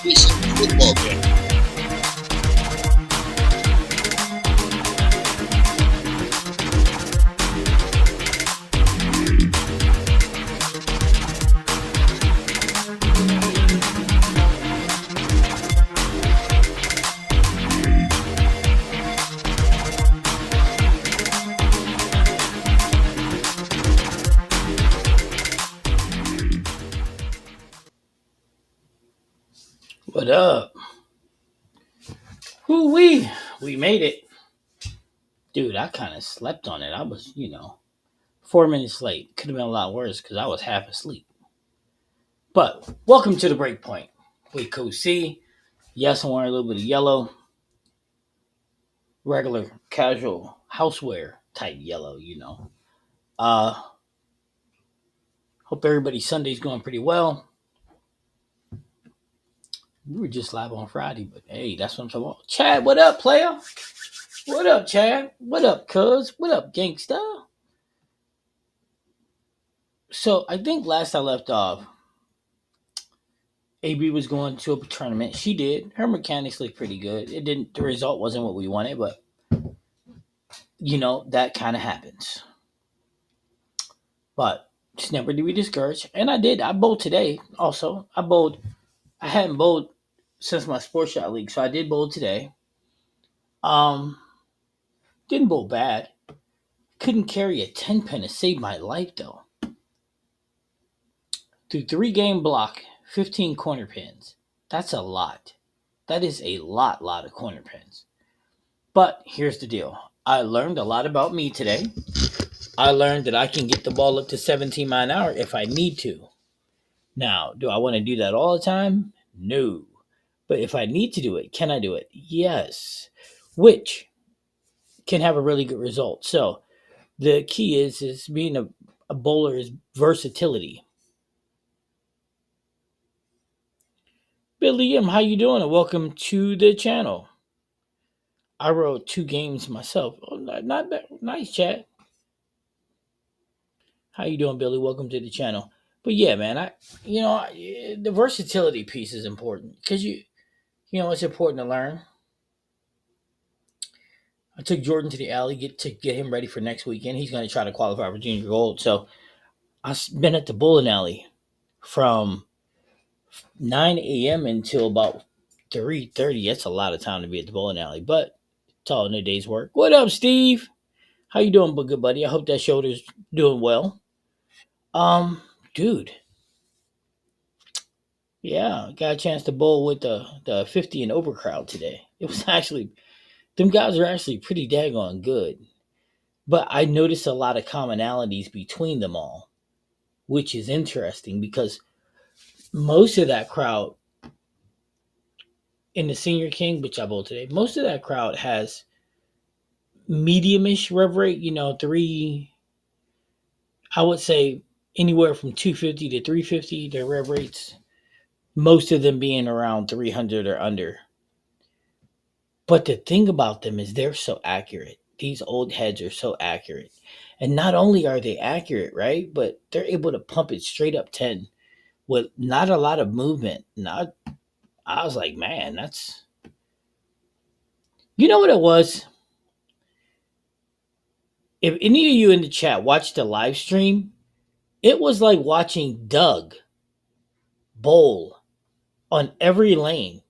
It's a football game. What up? Who we made it. Dude, I kind of slept on it. I was, 4 minutes late. Could have been a lot worse because I was half asleep. But welcome to the breakpoint with Coach C. Yes, I'm wearing a little bit of yellow, regular, casual housewear type yellow. Uh, Hope everybody's Sunday's going pretty well. We were just live on Friday, but hey, that's what I'm talking about. Chad, what up, player? What up, Chad? What up, cuz? What up, gangsta? So I think last I left off, AB was going to a tournament. She did. Her mechanics looked pretty good. It didn't. The result wasn't what we wanted, but that kind of happens. But just never to be discouraged. And I did. I bowled today. Also, I bowled. I hadn't bowled since my sports shot league, so I did bowl today. Um, didn't bowl bad. Couldn't carry a 10 pin to save my life though. Through 3 game block, 15 corner pins. That's a lot. That is a lot of corner pins. But here's the deal. I learned a lot about me today. I learned that I can get the ball up to 17 mile an hour if I need to. Now, do I want to do that all the time? No. But if I need to do it, can I do it? Yes. Which can have a really good result. So the key is being a bowler is versatility. Billy M, how you doing? And welcome to the channel. I wrote 2 games myself. Oh, not bad. Nice chat. How you doing, Billy? Welcome to the channel. But yeah, man, the versatility piece is important because it's important to learn. I took Jordan to the alley to get him ready for next weekend. He's going to try to qualify for junior gold. So I've been at the bowling alley from 9 a.m. until about 3:30. That's a lot of time to be at the bowling alley, but it's all in a day's work. What up, Steve? How you doing, good buddy? I hope that shoulder's doing well. Dude, yeah, got a chance to bowl with the 50 and over crowd today. It was actually them guys are actually pretty daggone good. But I noticed a lot of commonalities between them all, which is interesting because most of that crowd in the Senior King, which I bowled today, most of that crowd has medium-ish rev rate. Three. I would say anywhere from 250 to 350. Their rev rates, most of them being around 300 or under. But the thing about them is they're so accurate. These old heads are so accurate. And not only are they accurate, right? But they're able to pump it straight up 10 with not a lot of movement. Not I was like, man, that's you know what it was? If any of you in the chat watched the live stream, it was like watching Doug bowl on every lane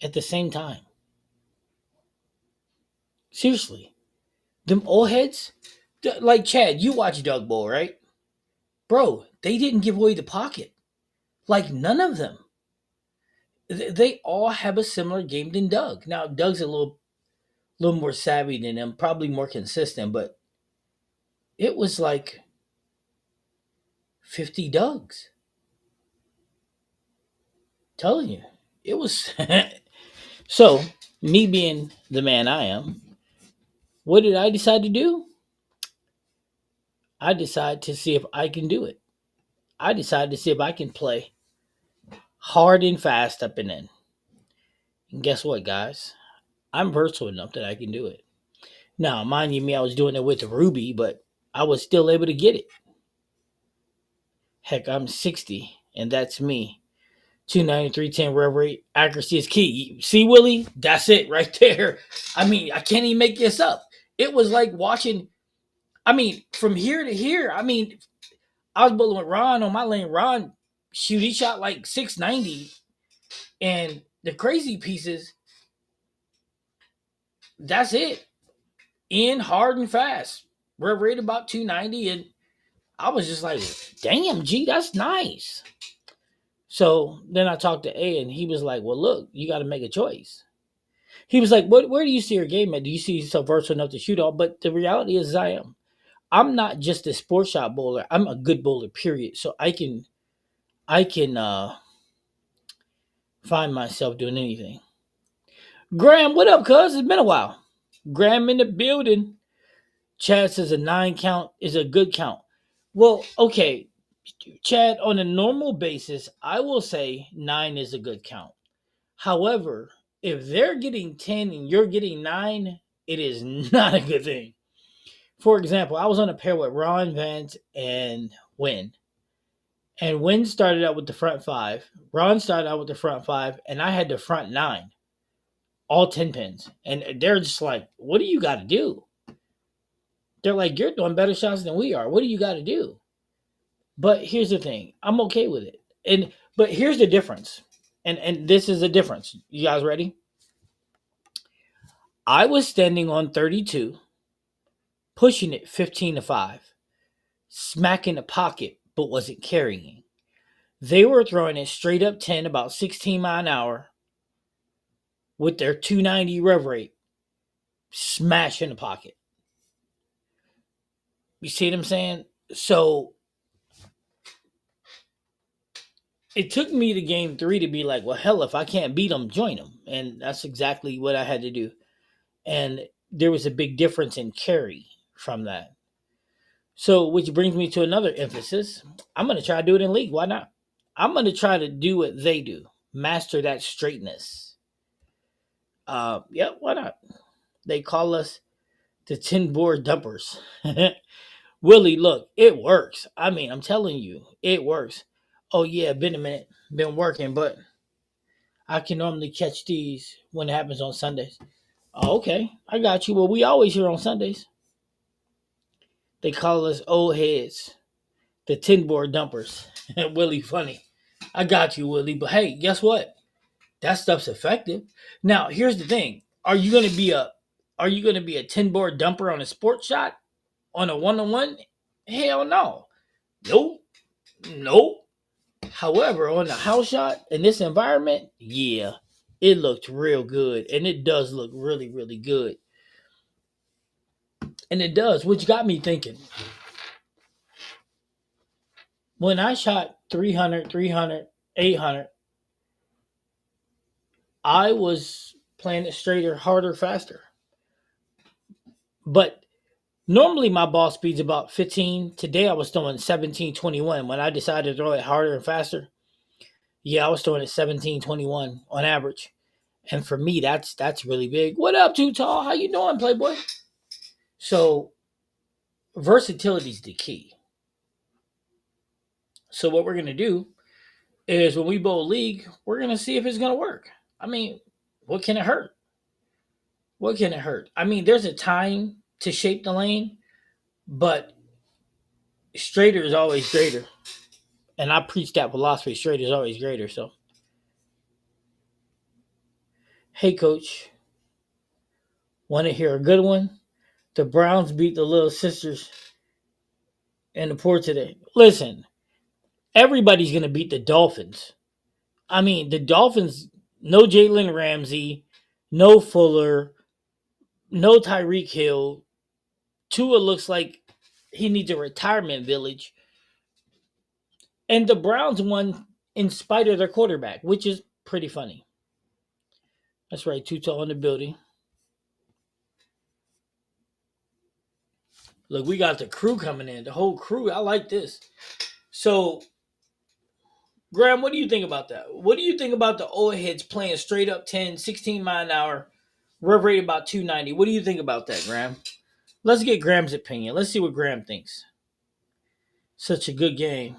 at the same time. Seriously. Them old heads, like Chad, you watch Doug bowl, right? Bro, they didn't give away the pocket. Like none of them. They all have a similar game than Doug. Now Doug's a little more savvy than them, probably more consistent, but it was like 50 Dougs. Telling you. It was so me being the man I am, what did I decide to do? I decided to see if I can do it. I decided to see if I can play hard and fast up and in. And guess what, guys? I'm versatile enough that I can do it. Now, mind you, me, I was doing it with Ruby, but I was still able to get it. Heck, I'm 60, and that's me. 290, 310 rev rate. Accuracy is key. See, Willie? That's it right there. I mean, I can't even make this up. It was like watching, I mean, from here to here. I mean, I was bowling with Ron on my lane. Ron, shoot, he shot like 690. And the crazy pieces, that's it. In hard and fast. Rev rate about 290. And I was just like, damn, G, that's nice. So then I talked to A, and he was like, well, look, you got to make a choice. He was like, where do you see your game at? Do you see yourself versatile enough to shoot all? But the reality is, I am. I'm not just a sports shot bowler. I'm a good bowler, period. So I can find myself doing anything. Graham, what up, cuz? It's been a while. Graham in the building. Chad says a 9 count is a good count. Well, okay, Chad, on a normal basis, I will say 9 is a good count. However, if they're getting 10 and you're getting 9, it is not a good thing. For example, I was on a pair with Ron Vance and Win. And Win started out with the front 5. Ron started out with the front 5, and I had the front 9, all 10 pins. And they're just like, what do you got to do? They're like, you're doing better shots than we are. What do you got to do? But here's the thing, I'm okay with it. But here's the difference. And this is the difference. You guys ready? I was standing on 32, pushing it 15 to 5, smacking the pocket, but wasn't carrying. They were throwing it straight up 10, about 16 mile an hour, with their 290 rev rate, smashing the pocket. You see what I'm saying? So it took me to game 3 to be like, well, hell, if I can't beat them, join them. And that's exactly what I had to do. And there was a big difference in carry from that. So, which brings me to another emphasis. I'm going to try to do it in league. Why not? I'm going to try to do what they do, master that straightness. Yeah, why not? They call us the 10 board dumpers. Willie, look, it works. I mean, I'm telling you, it works. Oh, yeah, been a minute, been working, but I can normally catch these when it happens on Sundays. Oh, okay, I got you. Well, we always here on Sundays. They call us old heads, the 10 board dumpers. Willie, funny. I got you, Willie. But hey, guess what? That stuff's effective. Now, here's the thing: Are you gonna be a 10 board dumper on a sports shot on a 1-on-1? Hell no. Nope. Nope. However, on the house shot in this environment, yeah, it looked real good, and it does look really, really good, and it does. Which got me thinking. When I shot 300, 300, 800, I was playing it straighter, harder, faster. But normally my ball speed's about 15. Today I was throwing 17-21. When I decided to throw it harder and faster, yeah, I was throwing it 17-21 on average. And for me, that's really big. What up, Too Tall? How you doing, Playboy? So versatility is the key. So what we're gonna do is when we bowl league, we're gonna see if it's gonna work. I mean, what can it hurt? What can it hurt? I mean, there's a time to shape the lane, but straighter is always greater. And I preach that philosophy, straighter is always greater. So, hey, coach, want to hear a good one? The Browns beat the Little Sisters in the port today. Listen, everybody's going to beat the Dolphins. I mean, the Dolphins, no Jalen Ramsey, no Fuller, no Tyreek Hill. Tua looks like he needs a retirement village. And the Browns won in spite of their quarterback, which is pretty funny. That's right, Tuto in the building. Look, we got the crew coming in, the whole crew. I like this. So, Graham, what do you think about that? What do you think about the old heads playing straight up 10, 16 mile an hour, rev rate about 290? What do you think about that, Graham? Let's get Graham's opinion. Let's see what Graham thinks. Such a good game.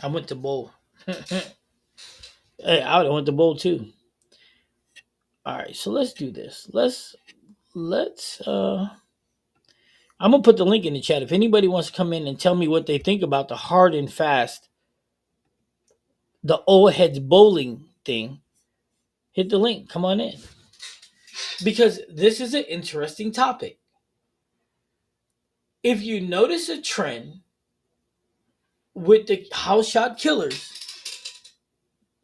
I went to bowl. Hey, I would have went to bowl too. All right, so let's do this. Let's. I'm gonna put the link in the chat. If anybody wants to come in and tell me what they think about the hard and fast, the old heads bowling thing, hit the link. Come on in. Because this is an interesting topic. If you notice a trend with the house shot killers,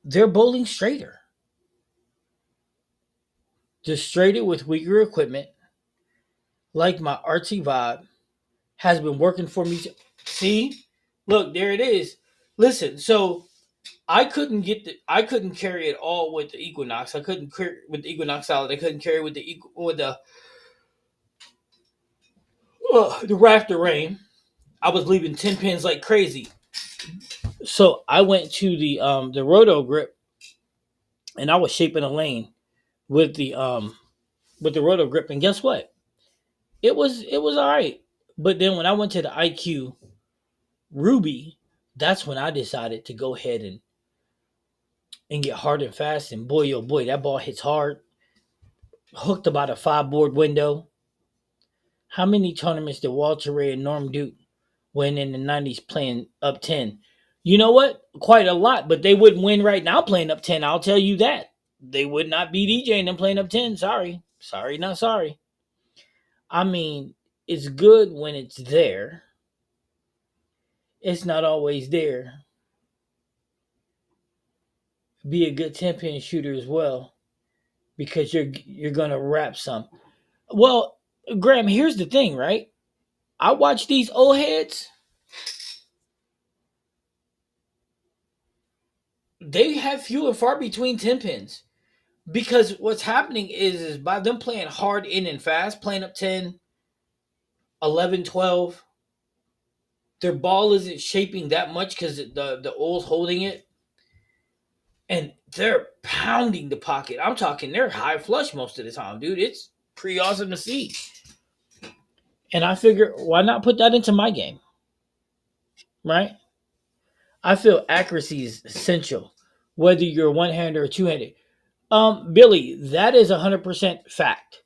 they're bowling straighter. Just straighter with weaker equipment, like my artsy vibe has been working for me. See, look, there it is. Listen, so I couldn't carry it all with the Equinox. I couldn't carry with the Equinox solid. I couldn't carry with the Rafter Rain. I was leaving 10 pins like crazy. So I went to the Roto grip, and I was shaping a lane with the Roto grip, and guess what? It was all right. But then when I went to the IQ Ruby, that's when I decided to go ahead and get hard and fast. And boy, oh boy, that ball hits hard. Hooked about a 5 board window. How many tournaments did Walter Ray and Norm Duke win in the 90s playing up 10? You know what? Quite a lot, but they wouldn't win right now playing up 10. I'll tell you that. They would not be DJing them playing up 10. Sorry. Sorry, not sorry. I mean, it's good when it's there. It's not always there. Be a good 10 pin shooter as well because you're going to wrap some. Well, Graham, here's the thing, right? I watch these old heads. They have few and far between 10 pins because what's happening is by them playing hard in and fast, playing up 10, 11, 12, their ball isn't shaping that much because the oil's holding it, and they're pounding the pocket. I'm talking they're high flush most of the time, dude. It's pretty awesome to see. And I figure, why not put that into my game, right? I feel accuracy is essential, whether you're one-handed or two-handed. Billy, that is 100% fact.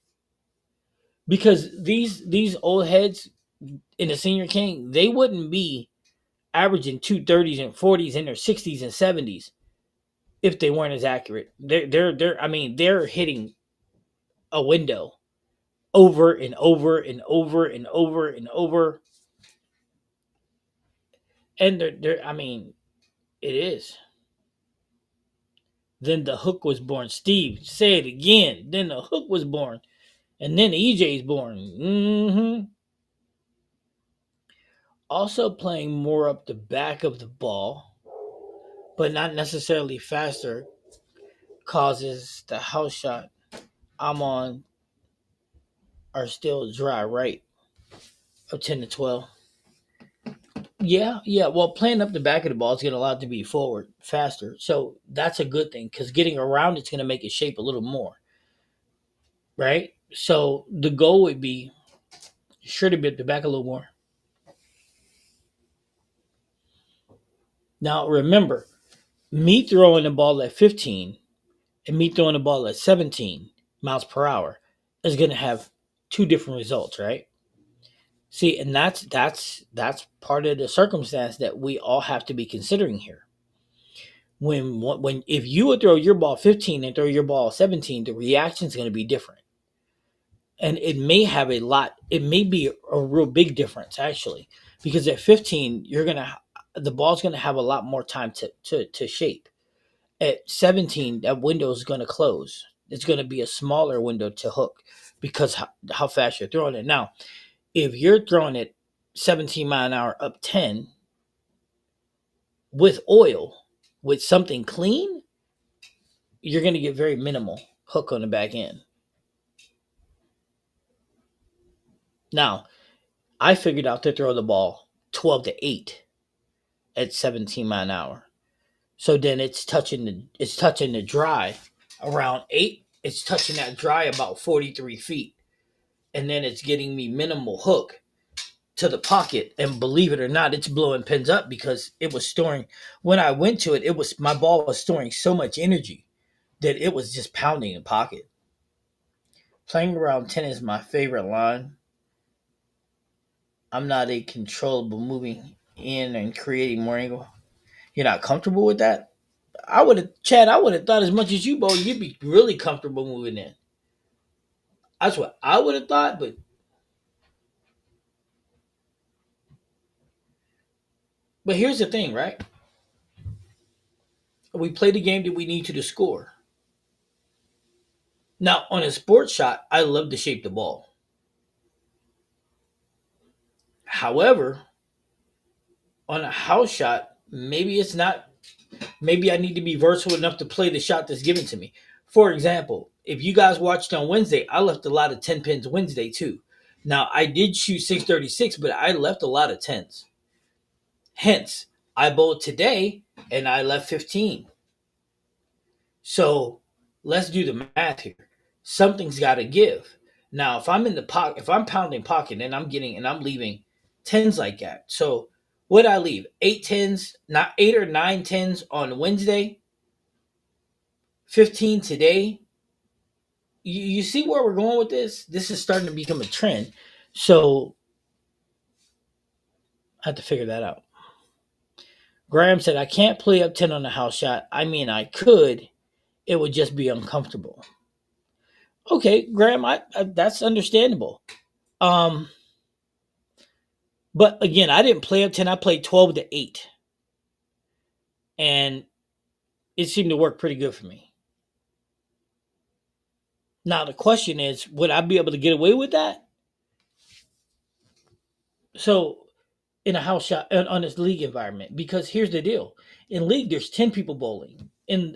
Because these old heads in the senior king, they wouldn't be averaging 230s and 40s in their 60s and 70s if they weren't as accurate. They're I mean, they're hitting a window over and over and over and over and over. And they're I mean, it is. Then the hook was born. Steve, say it again. Then the hook was born. And then EJ's born. Also playing more up the back of the ball, but not necessarily faster, causes the house shot I'm on are still dry right of 10 to 12. Yeah. Well, playing up the back of the ball is going to allow it to be forward faster. So that's a good thing because getting around it's going to make it shape a little more. Right? So the goal would be sure to be at the back a little more. Now, remember, me throwing the ball at 15 and me throwing the ball at 17 miles per hour is going to have two different results, right? See, and that's part of the circumstance that we all have to be considering here. When if you would throw your ball 15 and throw your ball 17, the reaction is going to be different, and it may have a lot. It may be a real big difference actually, because at 15 the ball's gonna have a lot more time to shape. At 17, that window is going to close. It's going to be a smaller window to hook because how fast you're throwing it. Now, if you're throwing it 17 mile an hour up 10 with oil, with something clean, you're going to get very minimal hook on the back end. Now, I figured out to throw the ball 12 to 8 at 17 mile an hour. So then it's touching the dry around 8. It's touching that dry about 43 feet. And then it's getting me minimal hook to the pocket, and believe it or not, it's blowing pins up because it was storing. When I went to it, it was my ball was storing so much energy that it was just pounding the pocket. Playing around 10 is my favorite line. I'm not a controllable moving in and creating more angle. You're not comfortable with that? I would have, Chad, I would have thought as much as you, Bo, you'd be really comfortable moving in. That's what I would have thought, but here's the thing, right? We play the game that we need to score. Now, on a sports shot, I love to shape the ball. However, on a house shot, maybe it's not. Maybe I need to be versatile enough to play the shot that's given to me. For example, if you guys watched on Wednesday, I left a lot of 10 pins Wednesday too. Now, I did shoot 636, but I left a lot of 10s. Hence, I bowled today and I left 15. So let's do the math here. Something's got to give. Now, if I'm in the pocket, if I'm pounding pocket and I'm leaving tens like that. So what I leave? Eight tens, not eight or nine tens on Wednesday, 15 today. You see where we're going with this? This is starting to become a trend. So I have to figure that out. Graham said, I can't play up 10 on the house shot. I mean, I could. It would just be uncomfortable. Okay, Graham, that's understandable. Um, but again, I didn't play up 10. I played 12 to 8. And it seemed to work pretty good for me. Now, the question is, would I be able to get away with that? So, in a house shot, on this league environment, because here's the deal. In league, there's 10 people bowling. In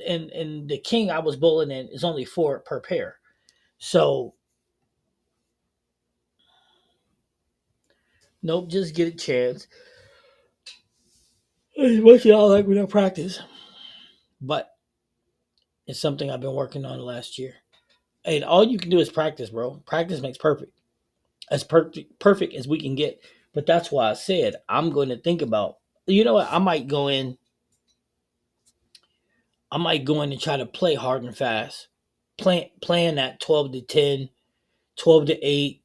the king I was bowling in is only 4 per pair. So, nope, just get a chance. As much as I like when I practice. But it's something I've been working on last year. And all you can do is practice, bro. Practice makes perfect. As perfect as we can get. But that's why I said I'm going to think about. You know what? I might go in and try to play hard and fast. Playing that 12 to 10, 12 to 8,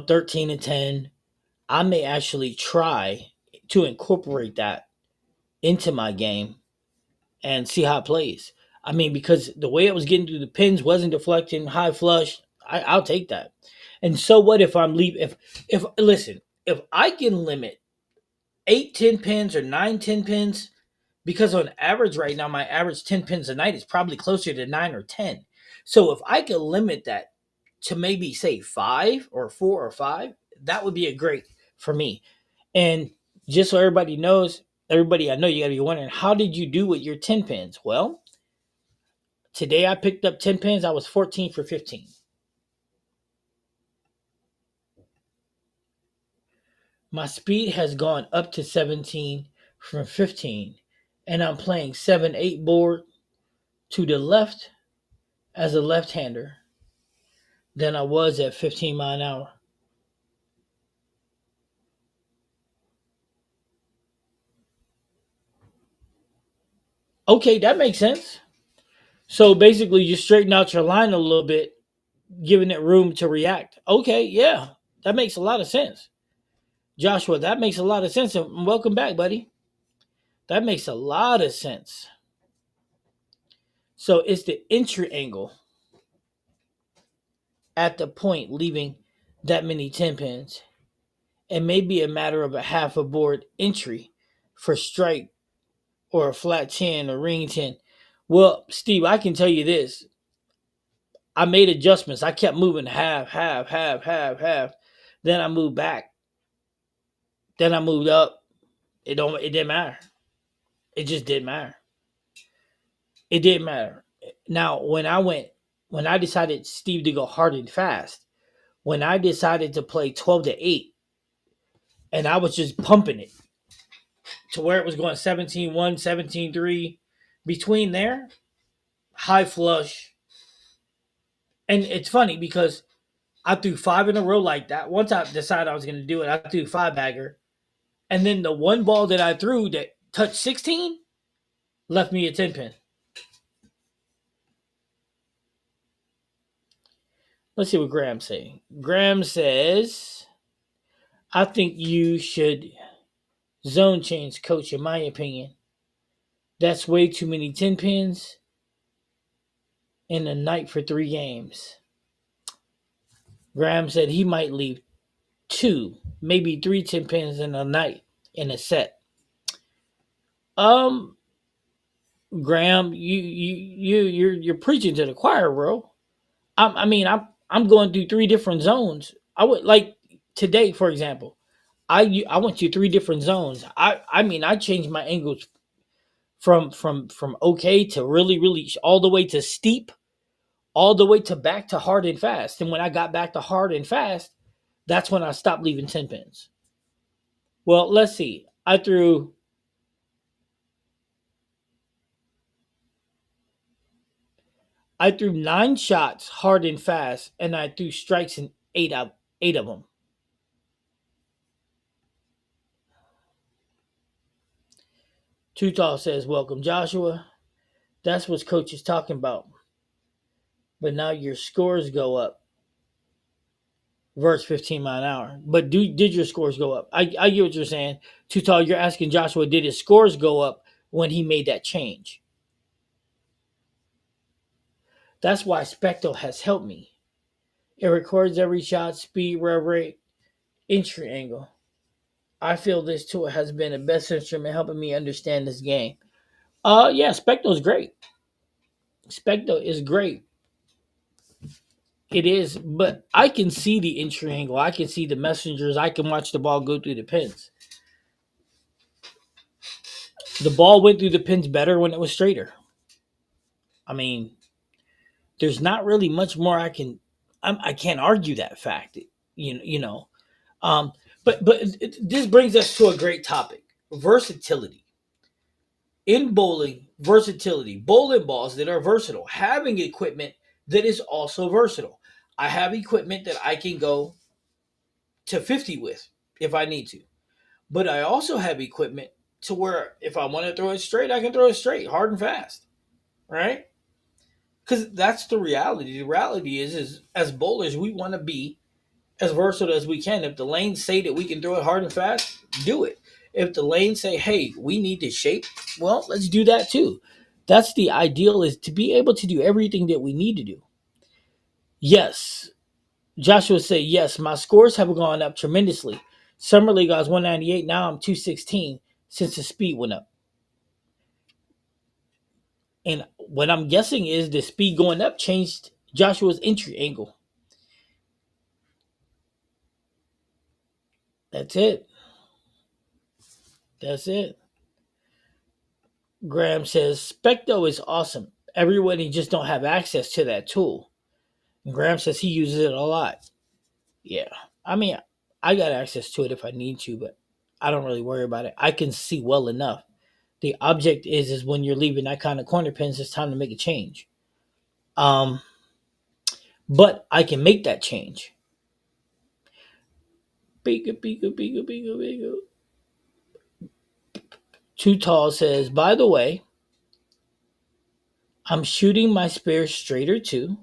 13 to 10. I may actually try to incorporate that into my game and see how it plays. I mean, because the way it was getting through the pins wasn't deflecting, high flush. I'll take that. And so what if I'm leave if listen, if I can limit 8, 10 pins or 9, 10 pins, because on average right now, my average 10 pins a night is probably closer to 9 or 10. So if I could limit that to maybe say 5 or 4 or 5, that would be a great for me. And just so everybody I know, you got to be wondering, how did you do with your 10 pins? Well, today I picked up 10 pins. I was 14 for 15. My speed has gone up to 17 from 15, and I'm playing 7-8 board to the left as a left-hander than I was at 15 mile an hour. Okay, that makes sense. So basically, you straighten out your line a little bit, giving it room to react. Okay, yeah, that makes a lot of sense. Joshua, that makes a lot of sense. And welcome back, buddy. That makes a lot of sense. So it's the entry angle at the point leaving that many 10 pins. It may be a matter of a half a board entry for strike or a flat 10 or ring 10. Well, Steve, I can tell you this. I made adjustments. I kept moving half, half, half, half, half. Then I moved back. Then I moved up. It didn't matter. It just didn't matter. It didn't matter. Now, when I decided, Steve, to go hard and fast, when I decided to play 12 to 8, and I was just pumping it to where it was going 17-1, 17-3, between there, high flush. And it's funny because I threw five in a row like that. Once I decided I was going to do it, I threw five bagger. And then the one ball that I threw that touched 16 left me a 10 pin. Let's see what Graham's saying. Graham says, I think you should zone change, coach, in my opinion. That's way too many 10 pins in a night for 3 games. Graham said he might leave two, maybe three 10 pins in a night in a set. Um, Graham, you're preaching to the choir, bro. I'm going through three different zones. I would like today, for example. I went to three different zones. I changed my angles from okay to really all the way to steep, all the way to back to hard and fast. And when I got back to hard and fast, that's when I stopped leaving 10 pins. Well, let's see. I threw 9 shots hard and fast, and I threw strikes in eight of them. Too Tall says, "Welcome, Joshua. That's what coach is talking about. But now your scores go up. Verse 15 mile an hour. But did your scores go up? I get what you're saying. Too Tall, you're asking Joshua, did his scores go up when he made that change? That's why Specto has helped me. It records every shot, speed, rev rate, entry angle. I feel this tool has been the best instrument helping me understand this game. Yeah, Specto's great. Specto is great. It is, but I can see the entry angle. I can see the messengers. I can watch the ball go through the pins. The ball went through the pins better when it was straighter. I mean, there's not really much more I can't argue that fact. You know. Um, but this brings us to a great topic: versatility in bowling. Versatility, bowling balls that are versatile, having equipment that is also versatile. I have equipment that I can go to 50 with if I need to, but I also have equipment to where if I want to throw it straight, I can throw it straight, hard and fast, right? Because that's the reality. The reality is as bowlers, we want to be as versatile as we can. If the lanes say that we can throw it hard and fast, do it. If the lanes say, hey, we need to shape, well, let's do that too. That's the ideal, is to be able to do everything that we need to do. Yes, Joshua said, yes, my scores have gone up tremendously. Summer League, I was 198. Now I'm 216 since the speed went up. And what I'm guessing is the speed going up changed Joshua's entry angle. That's it. That's it. Graham says, Specto is awesome. Everybody just don't have access to that tool. And Graham says he uses it a lot. Yeah. I mean, I got access to it if I need to, but I don't really worry about it. I can see well enough. The object is when you're leaving that kind of corner pins, it's time to make a change. Um, but I can make that change. Beagle, beagle, beagle, beagle, beagle. Too Tall says, by the way, I'm shooting my spare straighter too.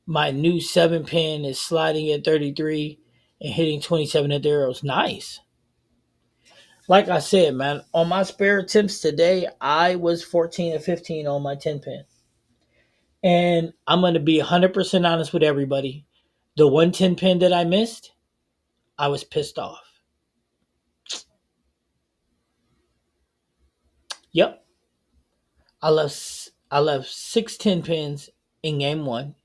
My new 7 pin is sliding at 33 and hitting 27 at the arrows. Nice. Like I said, man, on my spare attempts today, I was 14 and 15 on my 10 pin. And I'm going to be 100% honest with everybody. The 110 pin that I missed, I was pissed off. Yep. I left 6 10 pins in game one.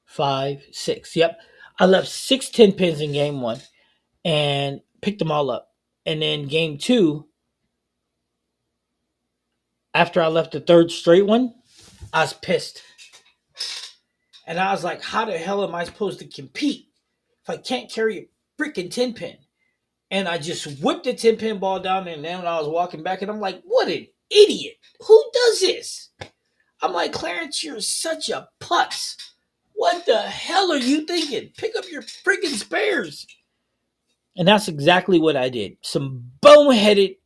5, 6. Yep. I left 6 10 pins in game one and picked them all up. And then game two, after I left the third straight one, I was pissed. And I was like, how the hell am I supposed to compete if I can't carry a freaking 10 pin? And I just whipped the 10 pin ball down there. And then when I was walking back, and I'm like, what an idiot. Who does this? I'm like, Clarence, you're such a putz. What the hell are you thinking? Pick up your freaking spares. And that's exactly what I did. Some boneheaded.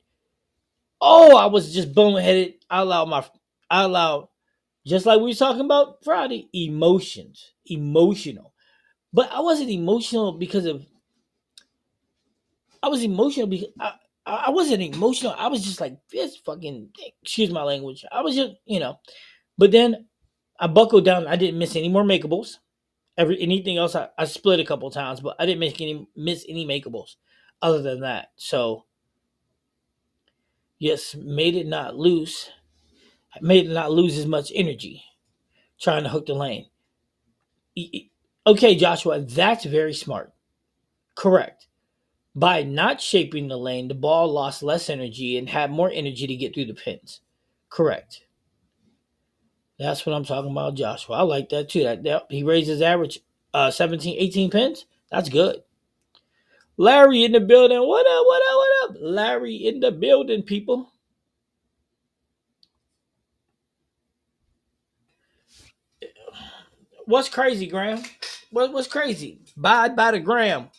Oh, I was just boneheaded. I allowed, just like we were talking about Friday, emotions. Emotional. But I wasn't emotional because of, I was emotional because I wasn't emotional. I was just like, this fucking, excuse my language. I was just. But then I buckled down. I didn't miss any more makeables. Anything else, I split a couple times, but I didn't miss any makeables other than that. So yes, made it not lose as much energy trying to hook the lane. Okay, Joshua, that's very smart. Correct. By not shaping the lane, the ball lost less energy and had more energy to get through the pins. Correct. That's what I'm talking about, Joshua. I like that too. He raised his average 17, 18 pins. That's good. Larry in the building. What up, what up, what up? Larry in the building, people. What's crazy, Graham? What's crazy? By the gram.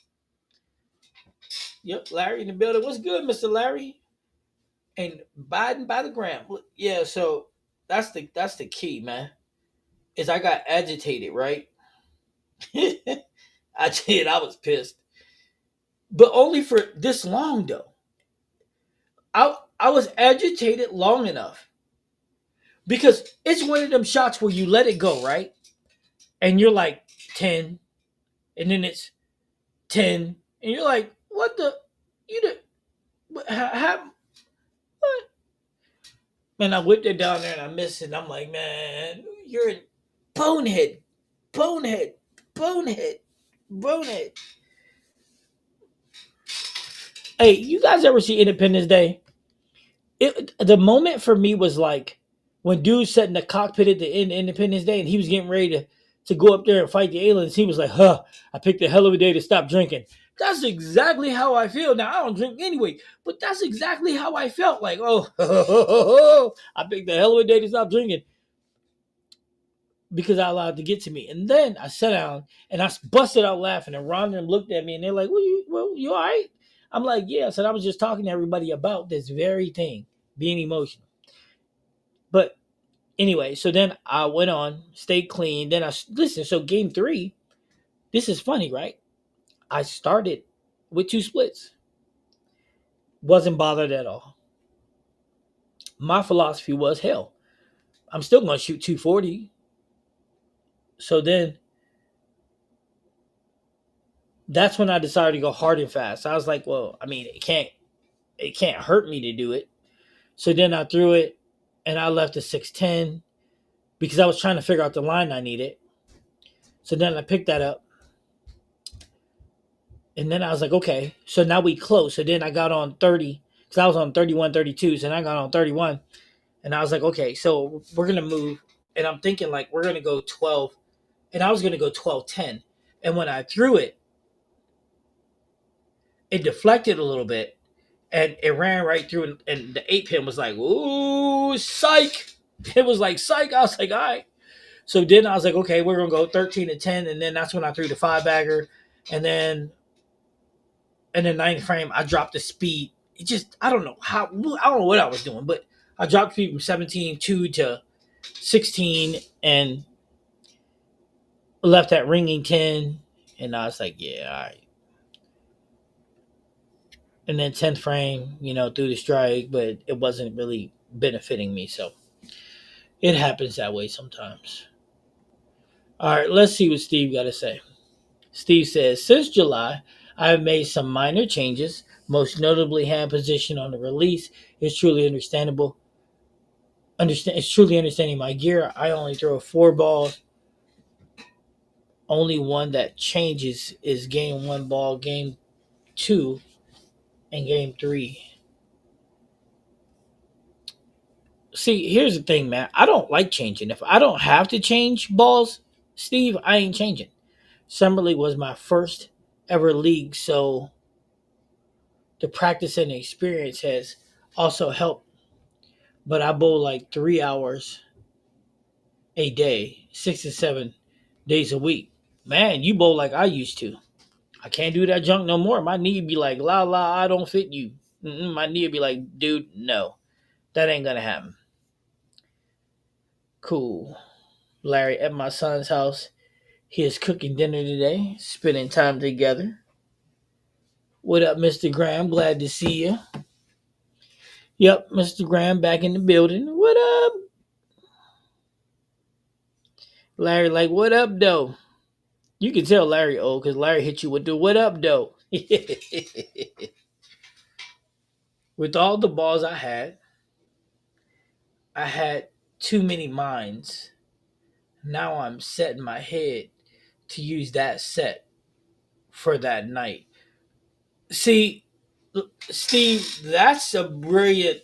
Yep, Larry in the building. What's good, Mr. Larry? And Biden by the gram. Yeah, so that's the key, man. Is I got agitated, right? I did. I was pissed, but only for this long though. I was agitated long enough because it's one of them shots where you let it go, right? And you're like 10, and then it's 10, and you're like, what the? You did. What? Man, I whipped it down there and I missed it. And I'm like, man, you're a bonehead, bonehead, bonehead, bonehead. Hey, you guys ever see Independence Day? The moment for me was like when dude sat in the cockpit at the end of Independence Day and he was getting ready to go up there and fight the aliens. He was like, huh, I picked a hell of a day to stop drinking. That's exactly how I feel. Now I don't drink anyway, but that's exactly how I felt. Like, oh, I picked a hell of a day to stop drinking because I allowed it to get to me. And then I sat down and I busted out laughing. And Ron and them looked at me and they're like, you all right? I'm like, yeah. I said, I was just talking to everybody about this very thing, being emotional. But anyway, so then I went on, stayed clean. Then listen. So game three, this is funny, right? I started with two splits. Wasn't bothered at all. My philosophy was hell. I'm still going to shoot 240. So then that's when I decided to go hard and fast. I was like, well, I mean, it can't hurt me to do it. So then I threw it and I left a 610 because I was trying to figure out the line I needed. So then I picked that up. And then I was like, okay, so now we close. So then I got on 30 because I was on 31, 32. So then I got on 31. And I was like, okay, so we're going to move. And I'm thinking like we're going to go 12. And I was going to go 12-10. And when I threw it, it deflected a little bit and it ran right through. And the 8 pin was like, ooh, psych. It was like psych. I was like, all right. So then I was like, okay, we're gonna go 13-10, and then that's when I threw the 5 bagger, and then in the ninth frame I dropped the speed. It just I don't know what I was doing, but I dropped speed from 17.2 to 16 and left that ringing 10, and I was like, yeah, all right. And then 10th frame, threw the strike, but it wasn't really benefiting me, so it happens that way sometimes. All right, let's see what Steve got to say. Steve says, since July, I have made some minor changes, most notably hand position on the release. It's truly understandable. It's truly understanding my gear. I only throw 4 balls. Only one that changes is game one ball, game two, and game three. See, here's the thing, man. I don't like changing. If I don't have to change balls, Steve, I ain't changing. Summer League was my first ever league, so the practice and the experience has also helped. But I bowl like 3 hours a day, 6 to 7. days a week. Man, you bowl like I used to. I can't do that junk no more. My knee be like, la la, I don't fit you. My knee be like, dude, no, that ain't gonna happen. Cool. Larry at my son's house. He is cooking dinner today, spending time together. What up, Mr. Graham? Glad to see you. Yep, Mr. Graham back in the building. What up? Larry, like, what up, though? You can tell Larry old because Larry hit you with the what up, though. With all the balls I had too many minds. Now I'm setting my head to use that set for that night. See, Steve, that's a brilliant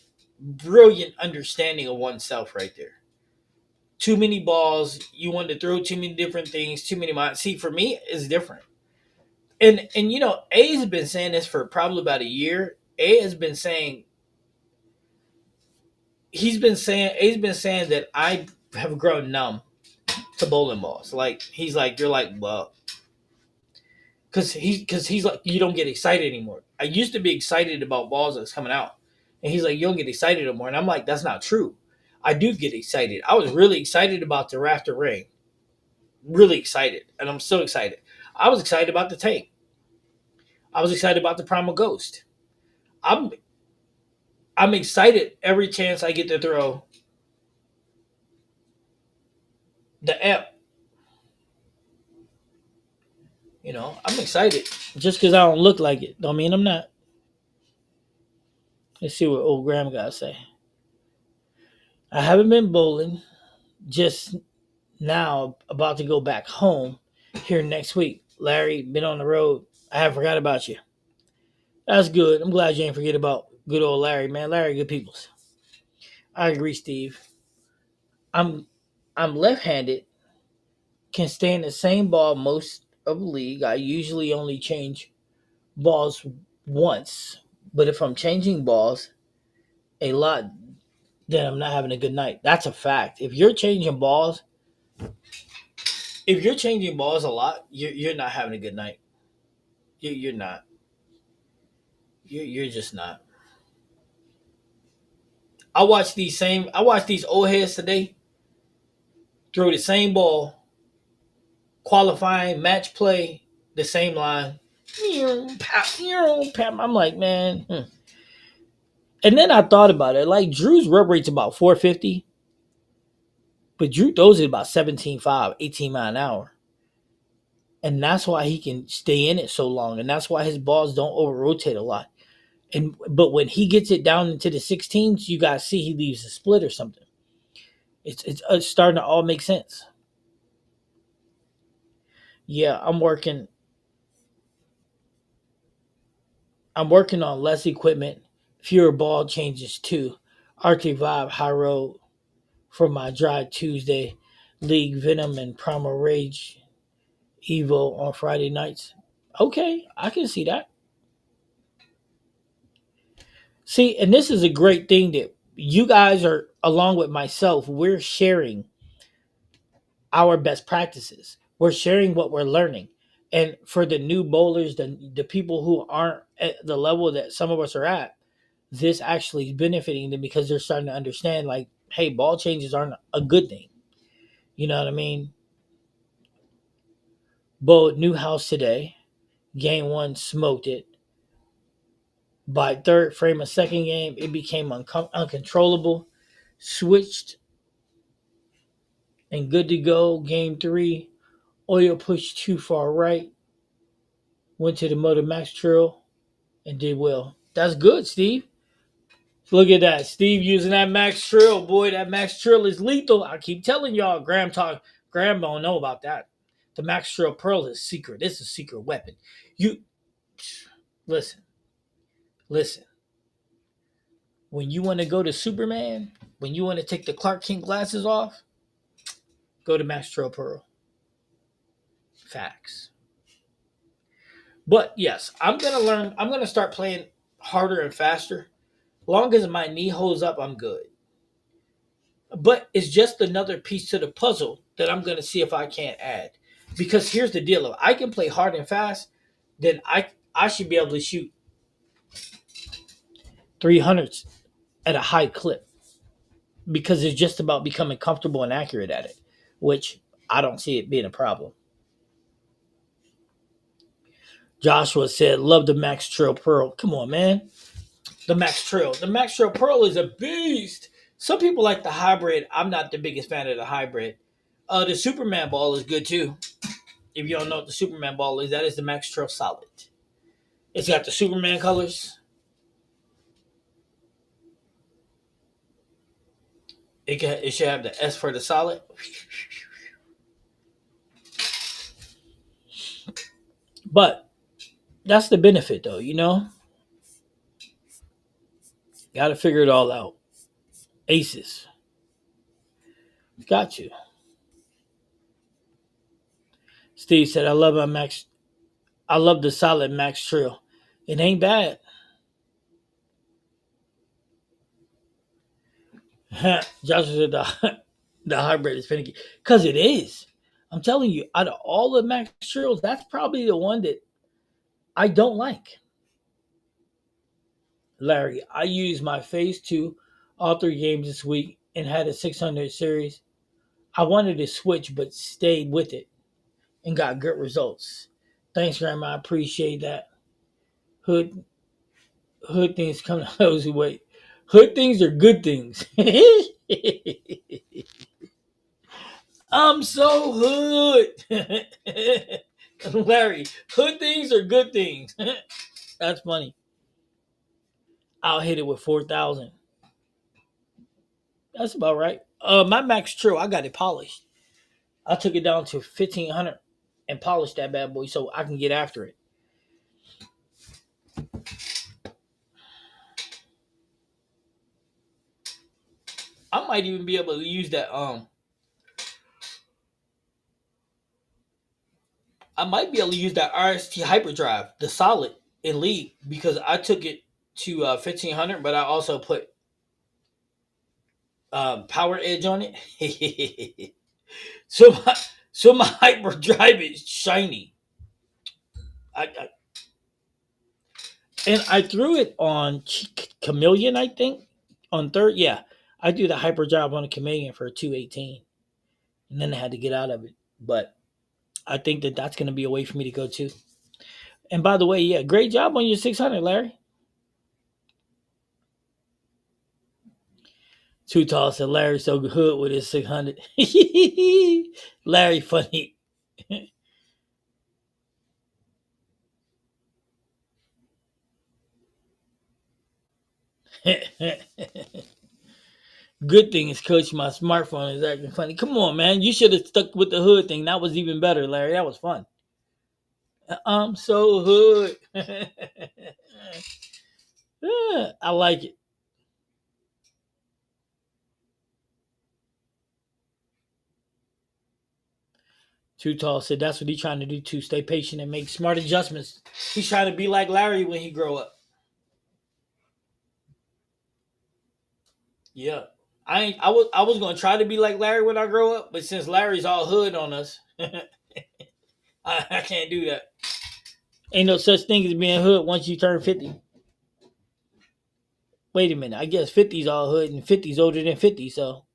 understanding of oneself right there. Too many balls, you want to throw too many different things, too many minds. See, for me, it's different. And A's been saying this for probably about a year. A has been saying A's been saying that I have grown numb to bowling balls. Like he's like, you're like, well, because he's like, you don't get excited anymore. I used to be excited about balls that's coming out, and he's like, you don't get excited anymore. And I'm like, that's not true. I do get excited. I was really excited about the Rafter Ring, really excited, and I'm so excited. I was excited about the tank. I was excited about the Primal Ghost. I'm I'm excited every chance I get to throw the amp. I'm excited. Just because I don't look like it, don't mean I'm not. Let's see what old Graham got to say. I haven't been bowling. Just now about to go back home here next week. Larry, been on the road. I have forgot about you. That's good. I'm glad you ain't forget about good old Larry, man. Larry, good peoples. I agree, Steve. I'm I'm left-handed, can stay in the same ball most of the league. I usually only change balls once, but if I'm changing balls a lot, then I'm not having a good night. That's a fact. If you're changing balls a lot, you're not having a good night. You're not. You're just not. I watched these old heads today throw the same ball, qualifying, match play, the same line. I'm like, man. And then I thought about it. Like Drew's rub rate's about 450, but Drew throws it about 17.5, 18 mile an hour. And that's why he can stay in it so long. And that's why his balls don't over rotate a lot. But when he gets it down into the 16s, you guys see he leaves a split or something. It's starting to all make sense. Yeah, I'm working on less equipment, fewer ball changes too. Arctic Vibe High Road for my Dry Tuesday, League Venom and Primal Rage Evo on Friday nights. Okay, I can see that. See, and this is a great thing that you guys are, along with myself, we're sharing our best practices. We're sharing what we're learning. And for the new bowlers, the people who aren't at the level that some of us are at, this actually is benefiting them because they're starting to understand, like, hey, ball changes aren't a good thing. You know what I mean? Bowled new house today. Game one smoked it. By third frame of second game, it became uncontrollable. Switched and good to go. Game three, oil pushed too far right. Went to the Motor Max Trail and did well. That's good, Steve. Look at that. Steve using that Max Trill. Boy, that Max Trill is lethal. I keep telling y'all, Graham don't know about that. The Max Trill Pearl is secret. It's a secret weapon. You listen, listen. When you want to go to Superman, when you want to take the Clark Kent glasses off, go to Max Trill Pearl. Facts. But yes, I'm gonna learn. I'm gonna start playing harder and faster. Long as my knee holds up, I'm good. But it's just another piece to the puzzle that I'm going to see if I can't add. Because here's the deal: if I can play hard and fast, then I should be able to shoot 300s at a high clip because it's just about becoming comfortable and accurate at it, which I don't see it being a problem. Joshua said, "Love the Max Trail Pearl." Come on, man. The Max Trail. The Max Trail Pearl is a beast. Some people like the hybrid. I'm not the biggest fan of the hybrid. The Superman ball is good too. If you don't know what the Superman ball is, that is the Max Trail Solid. It's got the Superman colors. It should have the S for the solid. But that's the benefit, though. Got to figure it all out. Aces, got you. Steve said, "I love my Max. I love the solid Max Trail. It ain't bad." Joshua said the hybrid is finicky because it is. I'm telling you, out of all the Max Trails, that's probably the one that I don't like. Larry, I used my Phase 2 all three games this week and had a 600 series. I wanted to switch but stayed with it and got good results. Thanks, Grandma. I appreciate that. Hood hood things come to those who wait. Hood things are good things. I'm so hood. Larry, hood things are good things. That's funny. I'll hit it with 4,000. That's about right. My Max True, I got it polished. I took it down to 1,500 and polished that bad boy so I can get after it. I might even be able to use that. I might be able to use that RST hyperdrive, the solid in league, because I took it to 1,500, but I also put power edge on it. so my so my hyperdrive is shiny. I and I threw it on Chameleon, I think, on third. Yeah, I do the hyperdrive on a Chameleon for 218, and then I had to get out of it. But I think that that's going to be a way for me to go too. And by the way, yeah, great job on your 600, Larry. Too tall said Larry so good with his 600. Larry funny. Good thing is, Coach, my smartphone is acting funny. Come on, man. You should have stuck with the hood thing. That was even better, Larry. That was fun. I'm so hood. I like it. Too tall said that's what he's trying to do too. Stay patient and make smart adjustments. He's trying to be like Larry when he grow up. Yeah. I was gonna try to be like Larry when I grow up, but since Larry's all hood on us, I can't do that. Ain't no such thing as being hood once you turn 50. Wait a minute, I guess 50's all hood and 50's older than 50, so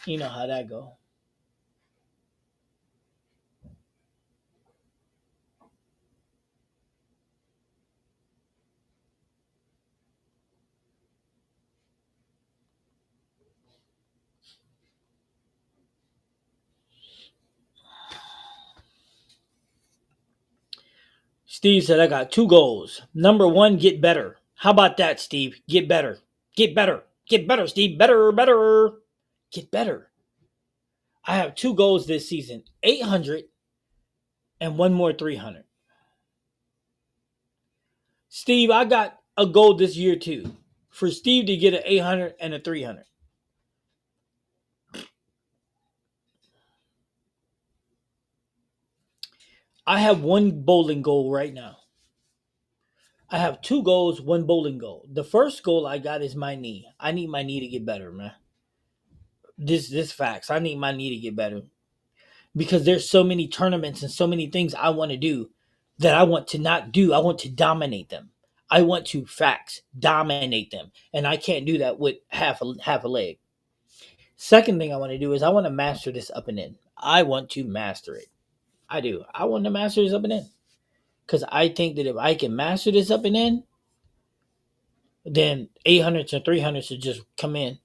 you know how that go. Steve said I got two goals. Number one, get better. How about that, Steve? Get better. Get better. Get better, Steve. Better, better. Get better. I have two goals this season: 800 and one more 300. Steve, I got a goal this year too for Steve to get an 800 and a 300. I have one bowling goal right now. I have two goals, one bowling goal. The first goal I got is my knee. I need my knee to get better, man. This facts. I need my knee to get better. because there's so many tournaments and so many things I want to do that I want to not do. I want to dominate them. I want to facts dominate them, and I can't do that with half a leg. Second thing I want to do is I want to master this up and in. I want to master it. I do. I want to master this up and in because I think that if I can master this up and in, then 800s and 300s should just come in.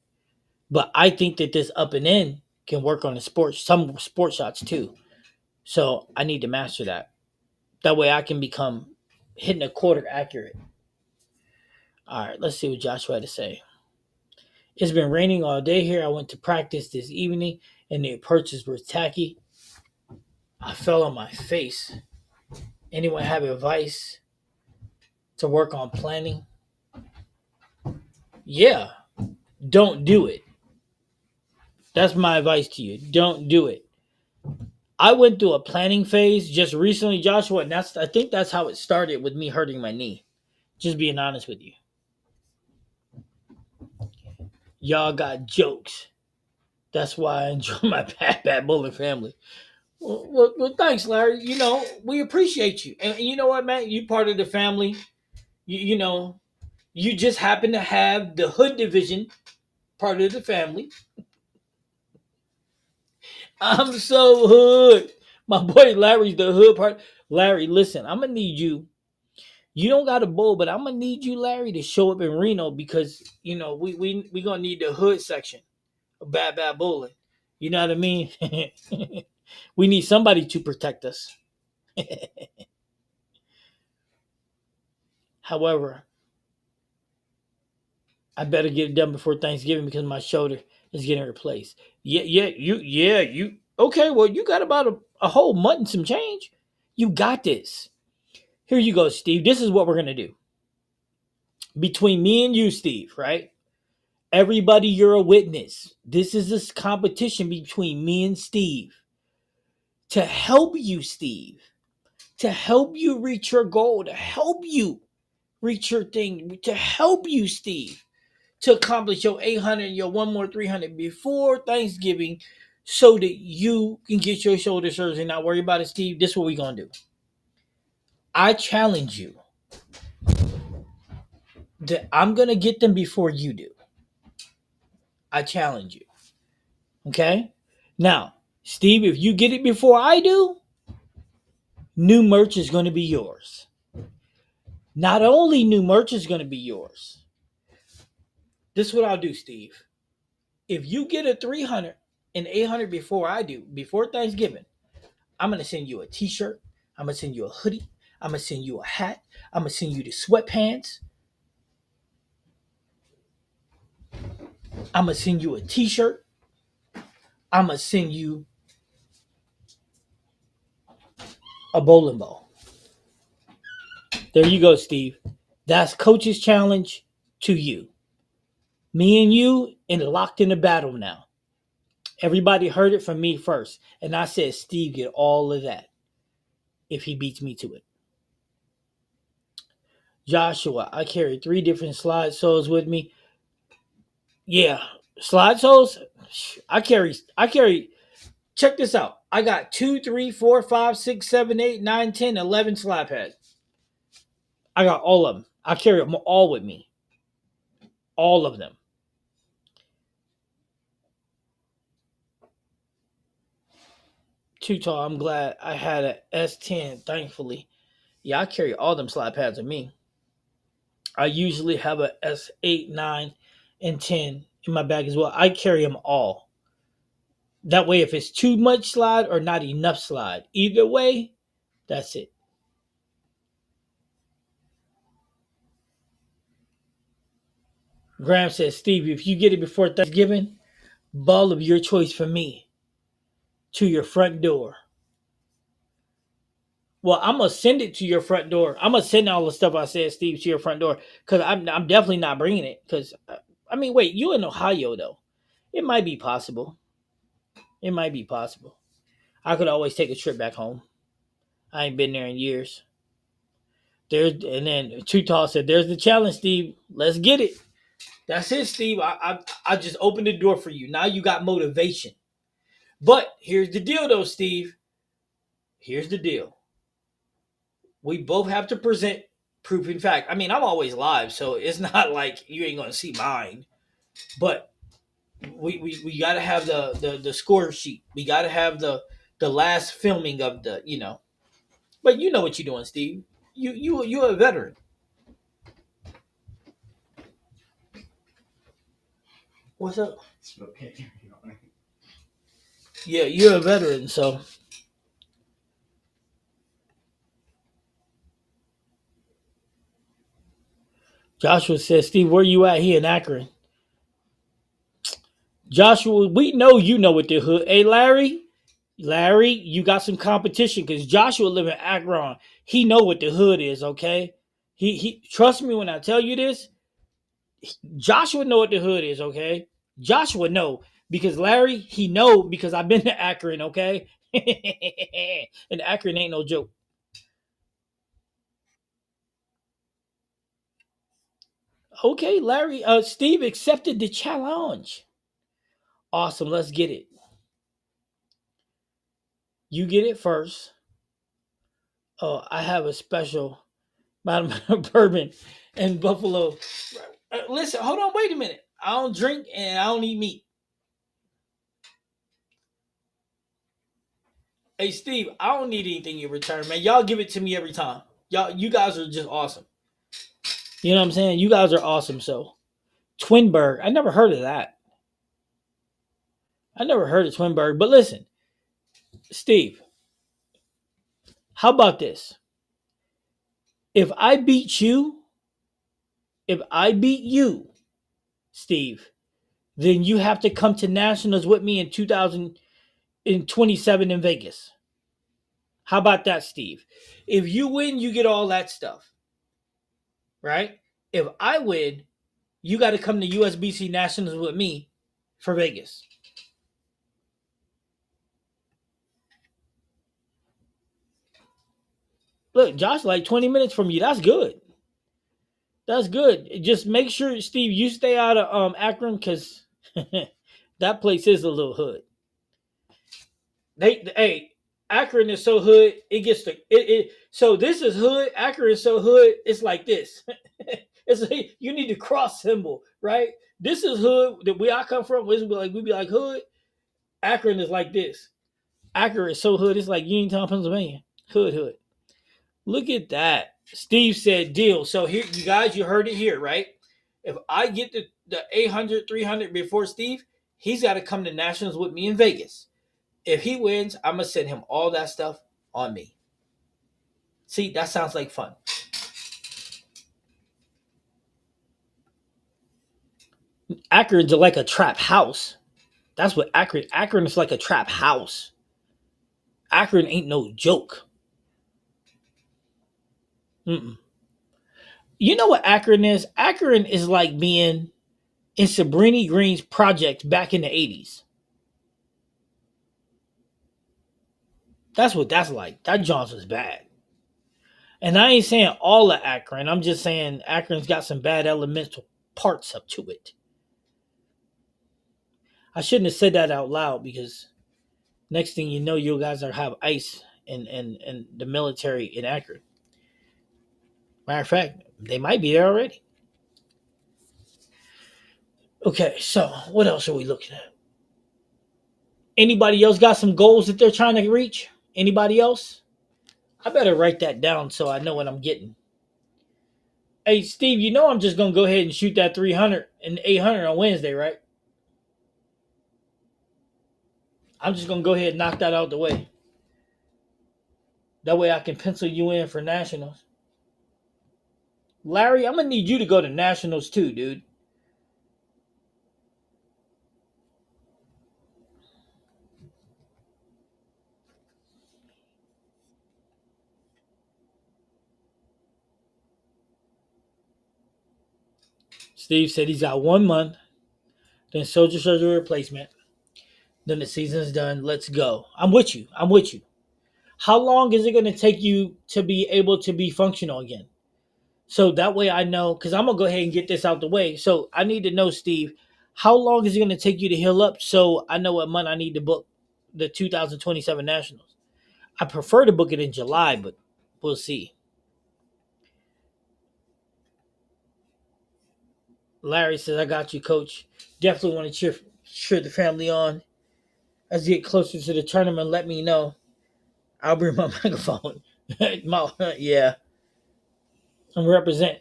But I think that this up and in can work on the sports, some sports shots too. So I need to master that. That way I can become hitting a quarter accurate. All right, let's see what Joshua had to say. It's been raining all day here. I went to practice this evening and the approaches were tacky. I fell on my face. Anyone have advice to work on planning? Yeah, don't do it. That's my advice to you. Don't do it. I went through a planning phase just recently, Joshua, and I think that's how it started with me hurting my knee. Just being honest with you. Y'all got jokes. That's why I enjoy my Bad Bowling family. Well, thanks, Larry. We appreciate you. And you know what, man? You part of the family. You just happen to have the hood division part of the family. I'm so hood. My boy Larry's the hood part. Larry, listen, I'm gonna need you. You don't got a bowl, but I'm gonna need you, Larry, to show up in Reno because we gonna need the hood section of Bad Bowling. You know what I mean? We need somebody to protect us. However, I better get it done before Thanksgiving because my shoulder is getting replaced. You. Okay, well, you got about a whole month and some change. You got this. Here you go, Steve. This is what we're gonna do between me and you, Steve. Right? Everybody, you're a witness. This is this competition between me and Steve to help you, Steve, to help you reach your goal, to help you reach your thing, to help you, Steve, to accomplish your 800 and your one more 300 before Thanksgiving so that you can get your shoulder surgery and not worry about it, Steve. This is what we're going to do. I challenge you that I'm going to get them before you do. I challenge you. Okay? Now, Steve, if you get it before I do, new merch is going to be yours. Not only new merch is going to be yours. This is what I'll do, Steve. If you get a 300 and 800 before I do, before Thanksgiving, I'm going to send you a t-shirt. I'm going to send you a hoodie. I'm going to send you a hat. I'm going to send you the sweatpants. I'm going to send you a t-shirt. I'm going to send you a bowling ball. There you go, Steve. That's Coach's challenge to you. Me and you and locked in a battle now. Everybody heard it from me first. And I said, Steve, get all of that if he beats me to it. Joshua, I carry 3 different slide soles with me. Yeah, slide soles. I carry. Check this out. I got 2, 3, 4, 5, 6, 7, 8, 9, 10, 11 slide pads. I got all of them. I carry them all with me. All of them. Too tall. I'm glad I had a S10, thankfully. Yeah, I carry all them slide pads with me. I usually have a S8, 9, and 10 in my bag as well. I carry them all. That way, if it's too much slide or not enough slide, either way, that's it. Graham says, Steve, if you get it before Thanksgiving, ball of your choice for me to your front door. Well, I'm gonna send it to your front door. I'm gonna send all the stuff I said, Steve, to your front door because I'm definitely not bringing it. Because I mean, wait, you in Ohio though? It might be possible. It might be possible. I could always take a trip back home. I ain't been there in years. And then Too Tall said, "There's the challenge, Steve. Let's get it." That's it, Steve. I just opened the door for you. Now you got motivation. But here's the deal, though, Steve. Here's the deal. We both have to present proof in fact. I mean, I'm always live, so it's not like you ain't gonna see mine. But we gotta have the score sheet. We gotta have the last filming of the, you know. But you know what you're doing, Steve. You're a veteran. What's up? Okay. Yeah, you're a veteran, so Joshua says, Steve, where you at here in Akron? Joshua, we know you know what the hood. Hey, Larry, you got some competition because Joshua live in Akron. He know what the hood is, okay? He trust me when I tell you this. Joshua know what the hood is, okay? Joshua know because Larry, he know because I've been to Akron, okay? And Akron ain't no joke. Okay, Larry, Steve accepted the challenge. Awesome, let's get it. You get it first. Oh, I have a special amount of bourbon and buffalo. Listen, hold on, wait a minute. I don't drink and I don't eat meat. Hey, Steve, I don't need anything in return, man. Y'all give it to me every time. You guys are just awesome. You know what I'm saying? You guys are awesome. So, Twinburg, I never heard of that. I never heard of Twinburg. But listen, Steve, how about this? If I beat you, if I beat you, Steve, then you have to come to nationals with me in 2027 in Vegas. How about that, Steve? If you win, you get all that stuff, right? If I win, you got to come to USBC Nationals with me for Vegas. Look, Josh, like 20 minutes from you. That's good. That's good. Just make sure, Steve, you stay out of Akron because that place is a little hood. Hey, Akron is so hood. It gets to it. So this is hood. Akron is so hood. It's like this. It's like you need the cross symbol, right? This is hood that we I come from. We be like hood. Akron is like this. Akron is so hood. It's like Uniontown, Pennsylvania. Hood. Look at that. Steve said deal. So here, you guys, you heard it here, right? If I get the 800, 300 before Steve, he's got to come to nationals with me in Vegas. If he wins, I'm gonna send him all that stuff on me. See, that sounds like fun. Akron's like a trap house. That's what Akron is like a trap house. Akron ain't no joke. Mm-mm. You know what Akron is? Akron is like being in Sabrini Green's project back in the 80s. That's what that's like. That Johnson's bad. And I ain't saying all of Akron. I'm just saying Akron's got some bad elemental parts up to it. I shouldn't have said that out loud because next thing you know, you guys are have ICE and the military in Akron. Matter of fact, they might be there already. Okay, so what else are we looking at? Anybody else got some goals that they're trying to reach? Anybody else? I better write that down so I know what I'm getting. Hey, Steve, you know I'm just gonna go ahead and shoot that 300 and 800 on Wednesday, right? I'm just gonna go ahead and knock that out the way. That way I can pencil you in for nationals. Larry, I'm gonna need you to go to nationals too, dude. Steve said he's got 1 month, then soldier surgery replacement, then the season's done. Let's go. I'm with you. I'm with you. How long is it gonna take you to be able to be functional again? So that way I know, because I'm gonna go ahead and get this out the way. So I need to know, Steve, how long is it gonna take you to heal up so I know what month I need to book the 2027 Nationals. I prefer to book it in July, but we'll see. Larry says, "I got you, Coach. Definitely want to cheer the family on as you get closer to the tournament. Let me know. I'll bring my microphone. Yeah, and represent.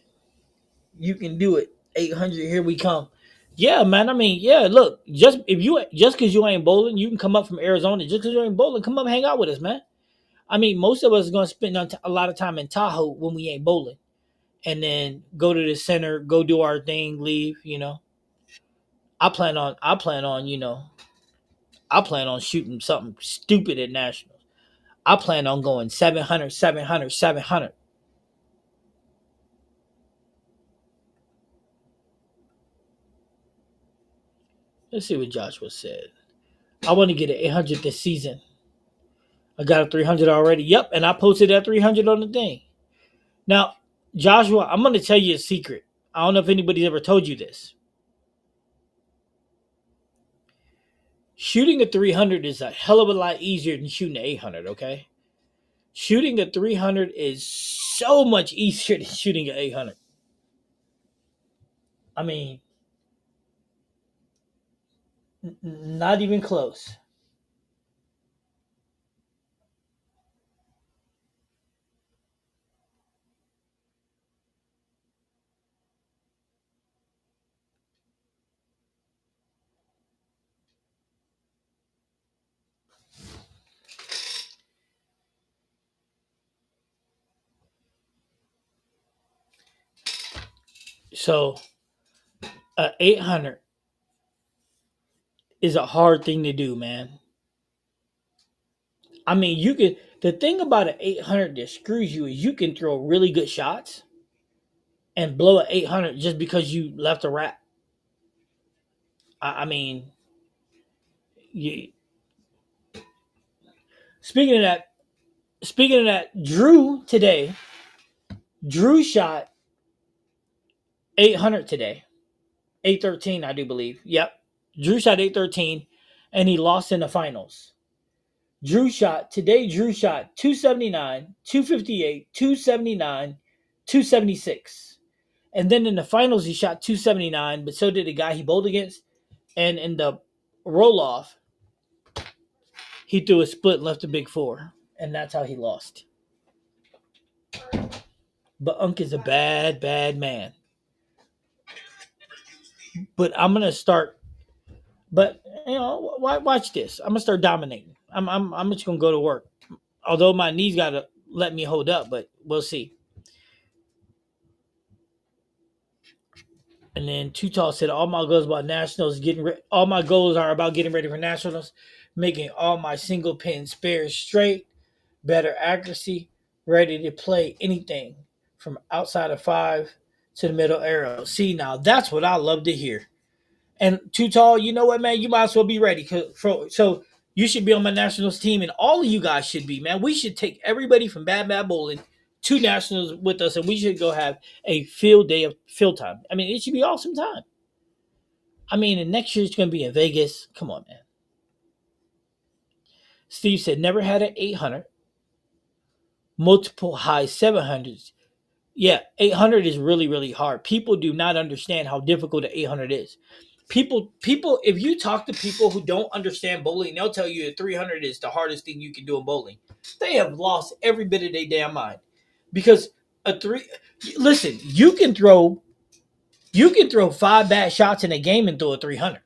You can do it. 800. Here we come. Yeah, man. I mean, yeah. Look, just because you ain't bowling, you can come up from Arizona. Just because you ain't bowling, come up, hang out with us, man. I mean, most of us are gonna spend a lot of time in Tahoe when we ain't bowling, and then go to the center, go do our thing, leave. I plan on shooting something stupid at nationals. I plan on going 700, 700, 700. Let's see what Joshua said. I want to get an 800 this season. I got a 300 already. Yep, and I posted that 300 on the thing. Now, Joshua, I'm going to tell you a secret. I don't know if anybody's ever told you this. Shooting a 300 is a hell of a lot easier than shooting an 800, okay? Shooting a 300 is so much easier than shooting an 800. I mean, not even close. So, a 800 is a hard thing to do, man. I mean, you can. The thing about an 800 that screws you is you can throw really good shots and blow an 800 just because you left a wrap. I mean, you, speaking of that, Drew shot 800 today, 813, I do believe. Yep, Drew shot 813, and he lost in the finals. Drew shot 279, 258, 279, 276. And then in the finals, he shot 279, but so did the guy he bowled against. And in the roll off, he threw a split and left a big four. And that's how he lost. But Unk is a bad, bad man. But I'm going to start. But, watch this. I'm going to start dominating. I'm just going to go to work. Although my knees got to let me hold up, but we'll see. And then Too Tall said, "All my goals about nationals, all my goals are about getting ready for nationals, making all my single pin spares straight, better accuracy, ready to play anything from outside of five to the middle arrow." See, now that's what I love to hear. And Too Tall, you know what, man? You might as well be ready. So you should be on my nationals team, and all of you guys should be, man. We should take everybody from Bad Bad Bowling to nationals with us, and we should go have a field day of field time. I mean, it should be awesome time. I mean, and next year it's going to be in Vegas. Come on, man. Steve said, "Never had an 800, multiple high 700s. Yeah, 800 is really, really hard. People do not understand how difficult the 800 is. People, if you talk to people who don't understand bowling, they'll tell you that 300 is the hardest thing you can do in bowling. They have lost every bit of their damn mind because a three. Listen, you can throw five bad shots in a game and throw a 300.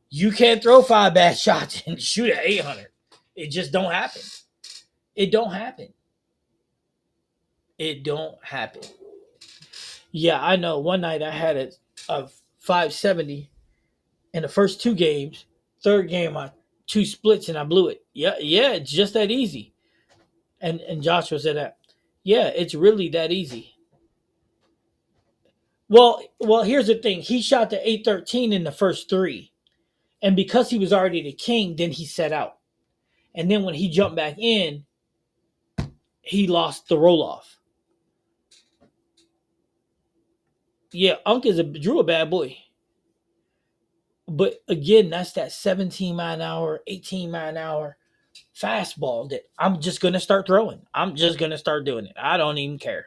You can't throw five bad shots and shoot an 800. It just don't happen. It don't happen. It don't happen. Yeah, I know. One night I had a 570 in the first two games. Third game, I two splits and I blew it. Yeah, yeah, it's just that easy. And Joshua said that. Yeah, it's really that easy. Well, here's the thing. He shot the 813 in the first three, and because he was already the king, then he set out. And then when he jumped back in, he lost the roll off. Yeah, Drew a bad boy. But again, that's that 17 mile an hour, 18 mile an hour fastball that I'm just gonna start throwing. I'm just gonna start doing it. I don't even care.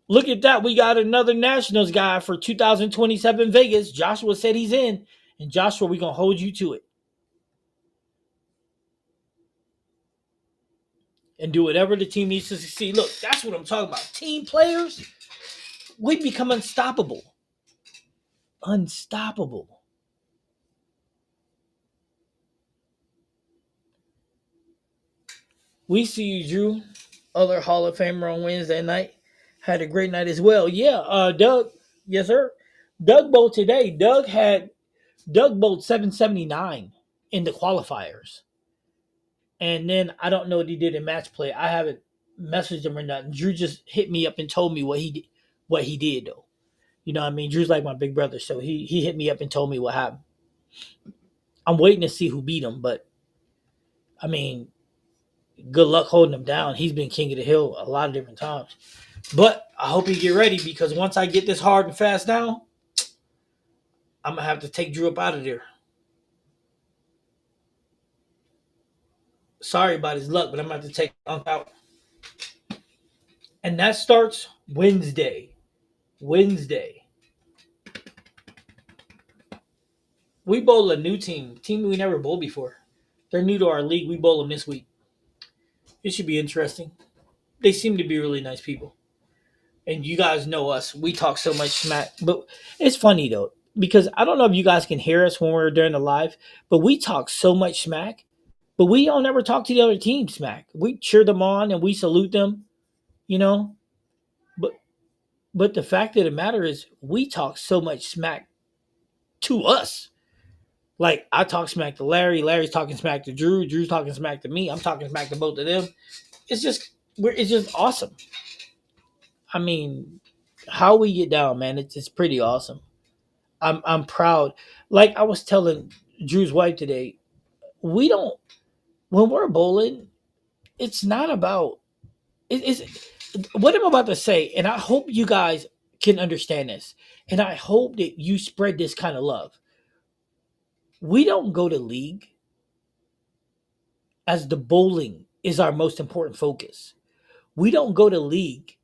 Look at that. We got another Nationals guy for 2027 Vegas. Joshua said he's in. And Joshua, we're gonna hold you to it. And do whatever the team needs to succeed. Look, that's what I'm talking about. Team players, we become unstoppable. Unstoppable. We see you, Drew. Other Hall of Famer on Wednesday night. Had a great night as well. Yeah, Doug. Yes, sir. Doug Bolt today. Doug Bolt 779 in the qualifiers. And then I don't know what he did in match play. I haven't messaged him or nothing. Drew just hit me up and told me what he did though. You know what I mean? Drew's like my big brother, so he hit me up and told me what happened. I'm waiting to see who beat him, but I mean, good luck holding him down. He's been king of the hill a lot of different times. But I hope he get ready because once I get this hard and fast down, I'm gonna have to take Drew up out of there. Sorry about his luck, but I'm gonna have to take Unc out. And that starts Wednesday. Wednesday. We bowl a new team we never bowled before. They're new to our league. We bowl them this week. It should be interesting. They seem to be really nice people. And you guys know us. We talk so much smack. But it's funny though, because I don't know if you guys can hear us when we're during the live, but we talk so much smack, but we don't ever talk to the other team smack. We cheer them on and we salute them, you know. But the fact of the matter is we talk so much smack to us. Like I talk smack to Larry, Larry's talking smack to Drew, Drew's talking smack to me, I'm talking smack to both of them. It's just awesome. I mean, how we get down, man, it's pretty awesome. I'm proud. Like I was telling Drew's wife today, we don't when we're bowling, it's not about it's what I'm about to say, and I hope you guys can understand this, and I hope that you spread this kind of love. We don't go to league as the bowling is our most important focus. We don't go to league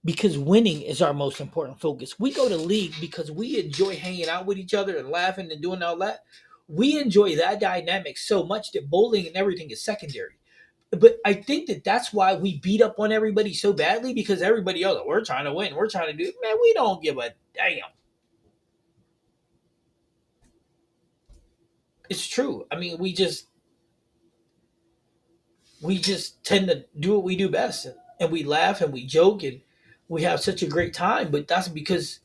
because winning is our most important focus. We go to league because we enjoy hanging out with each other and laughing and doing all that. We enjoy that dynamic so much that bowling and everything is secondary. But I think that that's why we beat up on everybody so badly because everybody else, we're trying to win, we're trying to do. Man, we don't give a damn. It's true. I mean, we just tend to do what we do best, and we laugh and we joke and we have such a great time. But that's because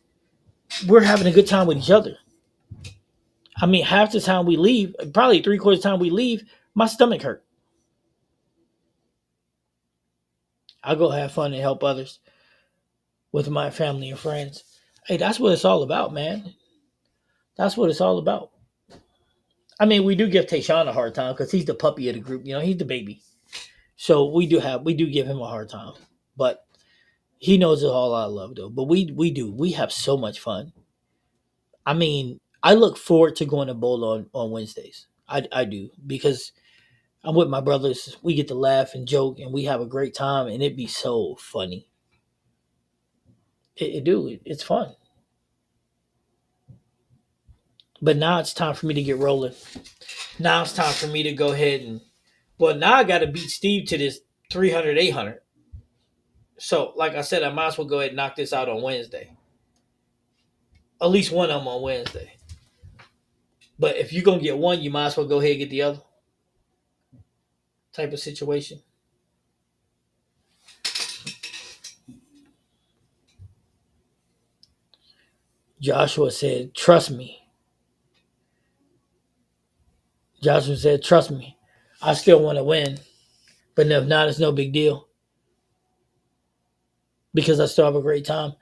we're having a good time with each other. I mean, half the time we leave, probably 3/4 of the time we leave, my stomach hurt. I go have fun and help others with my family and friends. Hey, that's what it's all about, man. That's what it's all about. I mean, we do give Tayshawn a hard time because he's the puppy of the group. You know, he's the baby. So we do give him a hard time, but he knows it's all out of love though. But we have so much fun. I mean, I look forward to going to bowl on Wednesdays. I do because I'm with my brothers. We get to laugh and joke and we have a great time and it'd be so funny. It's fun. But now it's time for me to get rolling. Now it's time for me to go ahead and well now I got to beat Steve to this 300 800. So like I said, I might as well go ahead and knock this out on Wednesday. At least one of them on Wednesday. But if you're gonna get one, you might as well go ahead and get the other type of situation. Joshua said, "Trust me." Joshua said, "Trust me. I still want to win, but if not, it's no big deal because I still have a great time."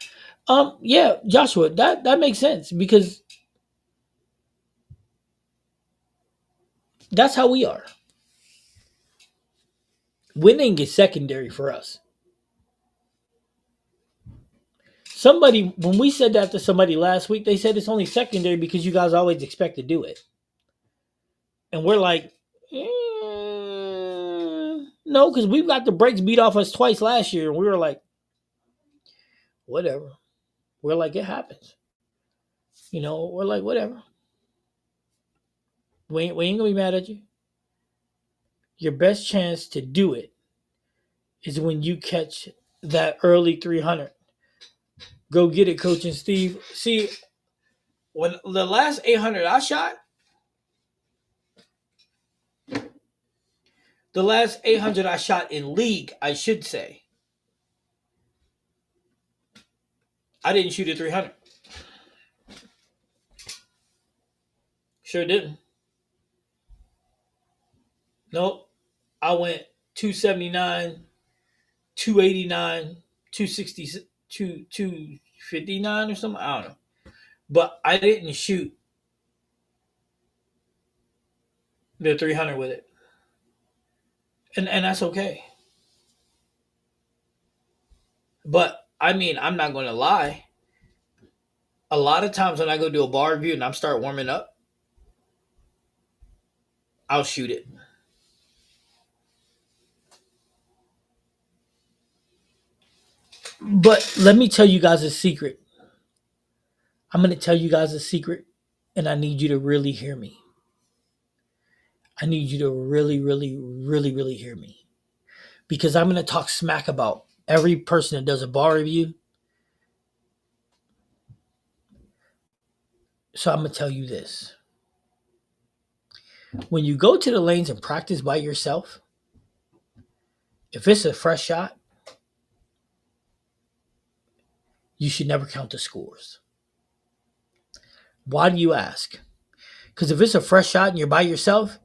Yeah, Joshua, that makes sense because that's how we are. Winning is secondary for us. Somebody, when we said that to somebody last week, they said it's only secondary because you guys always expect to do it. And we're like, no, because we've got the brakes beat off us twice last year. And we were like, whatever. We're like, it happens. We're like, whatever. We ain't going to be mad at you. Your best chance to do it is when you catch that early 300. Go get it, Coach and Steve. See, when the last 800 I shot, the last 800 I shot in league, I should say, I didn't shoot a 300. Sure didn't. Nope. I went 279, 289, 260, 259 or something. I don't know. But I didn't shoot the 300 with it. And that's okay. But I mean, I'm not going to lie. A lot of times when I go do a bar review and I'm start warming up, I'll shoot it. But let me tell you guys a secret. I'm going to tell you guys a secret, and I need you to really hear me. I need you to really, really, really, really hear me. Because I'm going to talk smack about every person that does a bar review. So I'm going to tell you this. When you go to the lanes and practice by yourself, if it's a fresh shot, you should never count the scores. Why do you ask? Because if it's a fresh shot and you're by yourself,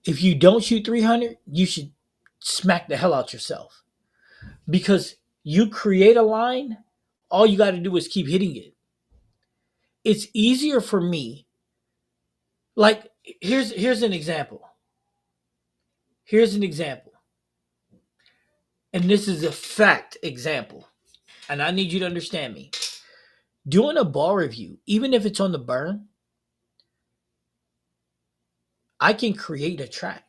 if you don't shoot 300, you should smack the hell out yourself. Because you create a line, all you got to do is keep hitting it. It's easier for me. Like, here's an example. Here's an example. And this is a fact example. And I need you to understand me. Doing a ball review, even if it's on the burn, I can create a track,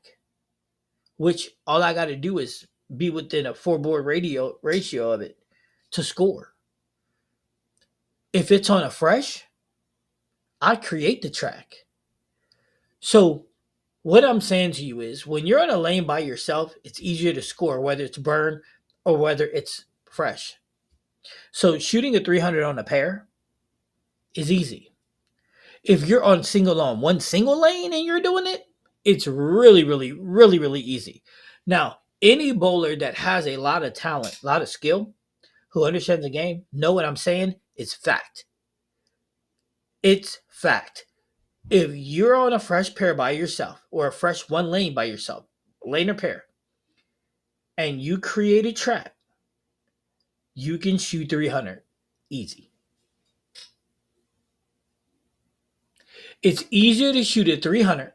which all I got to do is be within a 4 board ratio of it to score. If it's on a fresh, I create the track. So what I'm saying to you is when you're on a lane by yourself, it's easier to score, whether it's burn or whether it's fresh. So shooting a 300 on a pair is easy. If you're on one single lane and you're doing it, it's really, really, really, really easy. Now, any bowler that has a lot of talent, a lot of skill, who understands the game, know what I'm saying? It's fact. It's fact. If you're on a fresh pair by yourself or a fresh one lane by yourself, lane or pair, and you create a trap, you can shoot 300 easy. It's easier to shoot a 300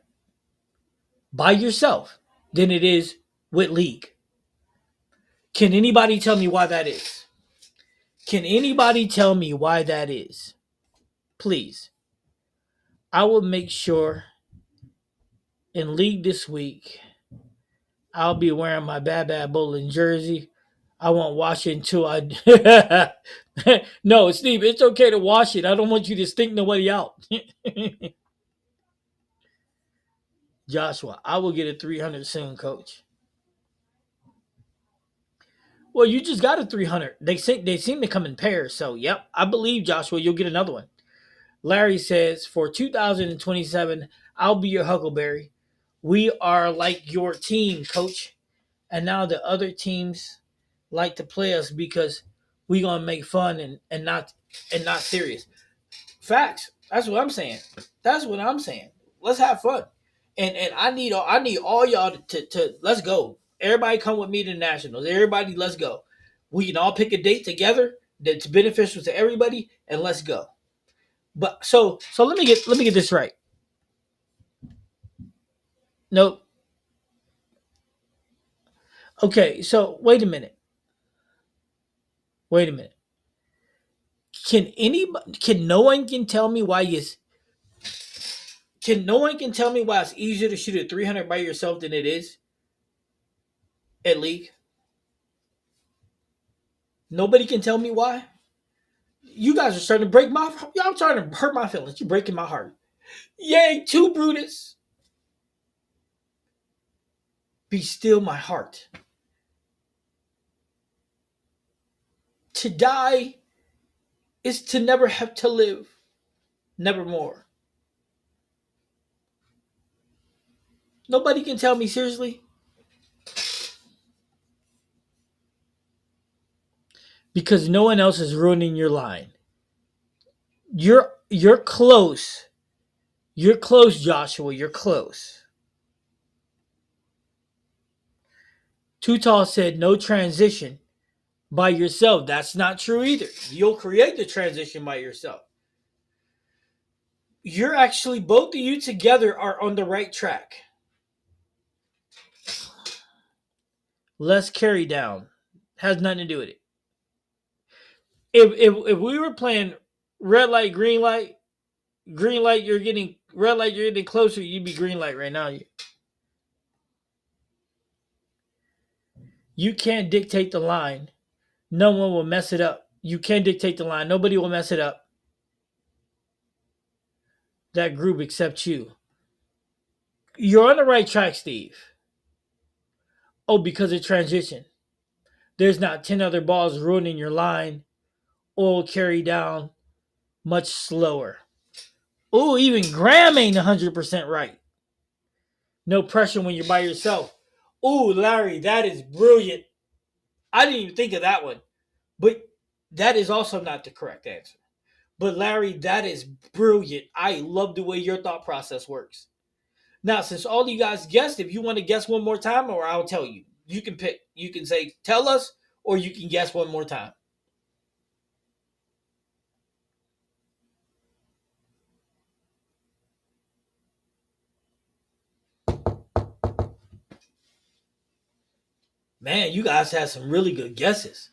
by yourself than it is with league. Can anybody tell me why that is? Can anybody tell me why that is? Please. I will make sure in league this week, I'll be wearing my Bad Bad Bowling jersey. I won't wash it until I. No, Steve, it's okay to wash it. I don't want you to stink nobody out. Joshua, I will get a 300 soon, coach. Well, you just got a 300. They seem to come in pairs. So, yep, I believe, Joshua, you'll get another one. Larry says, for 2027, I'll be your Huckleberry. We are like your team, coach. And now the other teams like to play us because we gonna make fun and not serious. Facts. That's what I'm saying. That's what I'm saying. Let's have fun. And I need all y'all to let's go. Everybody come with me to the Nationals. Everybody, let's go. We can all pick a date together that's beneficial to everybody, and let's go. But so let me get this right. Nope. Okay, so wait a minute. Wait a minute. Can no one can tell me why no one can tell me why it's easier to shoot a 300 by yourself than it is at league? Nobody can tell me why. You guys are starting to break my. Y'all trying to hurt my feelings. You're breaking my heart. Yay, two Brutus. Be still my heart. To die is to never have to live. Nevermore. Nobody can tell me seriously. Because no one else is ruining your line. You're close. You're close, Joshua. You're close. Too Tall said no transition by yourself. That's not true either. You'll create the transition by yourself. You're actually, both of you together are on the right track. Less carry down. Has nothing to do with it. If we were playing red light, green light, you're getting red light, you're getting closer, you'd be green light right now. You can't dictate the line. No one will mess it up. You can't dictate the line. Nobody will mess it up. That group except you. You're on the right track, Steve. Oh, because of transition. There's not 10 other balls ruining your line or carry down much slower. Oh, even Graham ain't 100% right. No pressure when you're by yourself. Oh, Larry, that is brilliant. I didn't even think of that one. But that is also not the correct answer. But Larry, that is brilliant. I love the way your thought process works. Now, since all you guys guessed, if you want to guess one more time, or I'll tell you, you can pick. You can say, tell us, or you can guess one more time. Man, you guys had some really good guesses.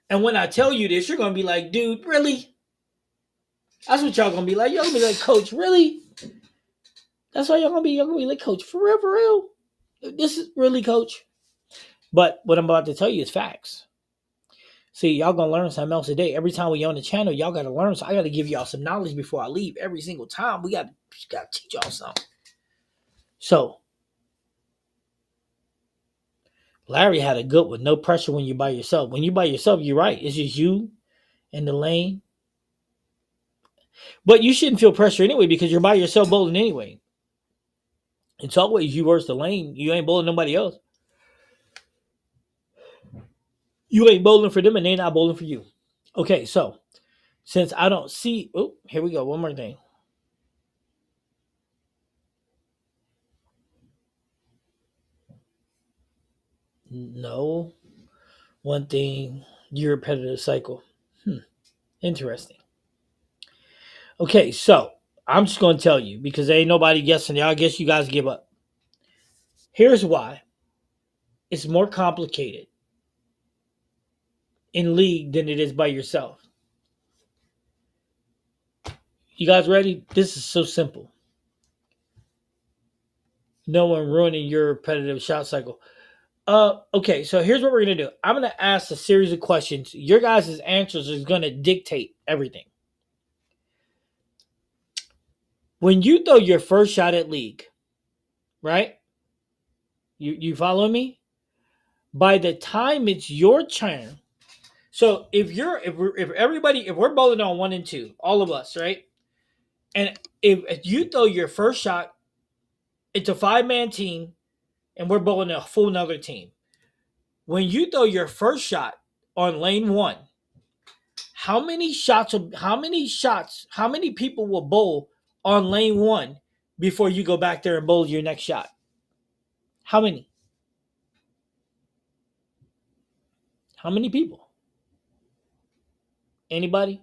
And when I tell you this, you're going to be like, dude, really? That's what y'all going to be like. Y'all going to be like, coach, really? That's why y'all gonna be like, coach, for real, for real? This is really, coach. But what I'm about to tell you is facts. See, y'all gonna learn something else today. Every time we on the channel, y'all gotta learn. So I gotta give y'all some knowledge before I leave. Every single time, we gotta teach y'all something. So Larry had a good one. No pressure when you're by yourself. When you're by yourself, you're right. It's just you and the lane. But you shouldn't feel pressure anyway because you're by yourself bowling anyway. It's always you versus the lane. You ain't bowling nobody else. You ain't bowling for them and they not bowling for you. Okay, so since I don't see, oh, here we go. One more thing. No, one thing, your repetitive cycle. Interesting. Okay, so I'm just going to tell you because ain't nobody guessing. Y'all guess you guys give up. Here's why. It's more complicated in league than it is by yourself. You guys ready? This is so simple. No one ruining your repetitive shot cycle. Okay, so here's what we're gonna do. I'm gonna ask a series of questions. Your guys' answers is gonna dictate everything. When you throw your first shot at league, right? You following me? By the time it's your turn, so if we're bowling on 1 and 2, all of us, right? And if you throw your first shot, it's a 5-man team, and we're bowling a full another team. When you throw your first shot on lane 1, how many people will bowl on lane 1 before you go back there and bowl your next shot? How many? How many people? Anybody?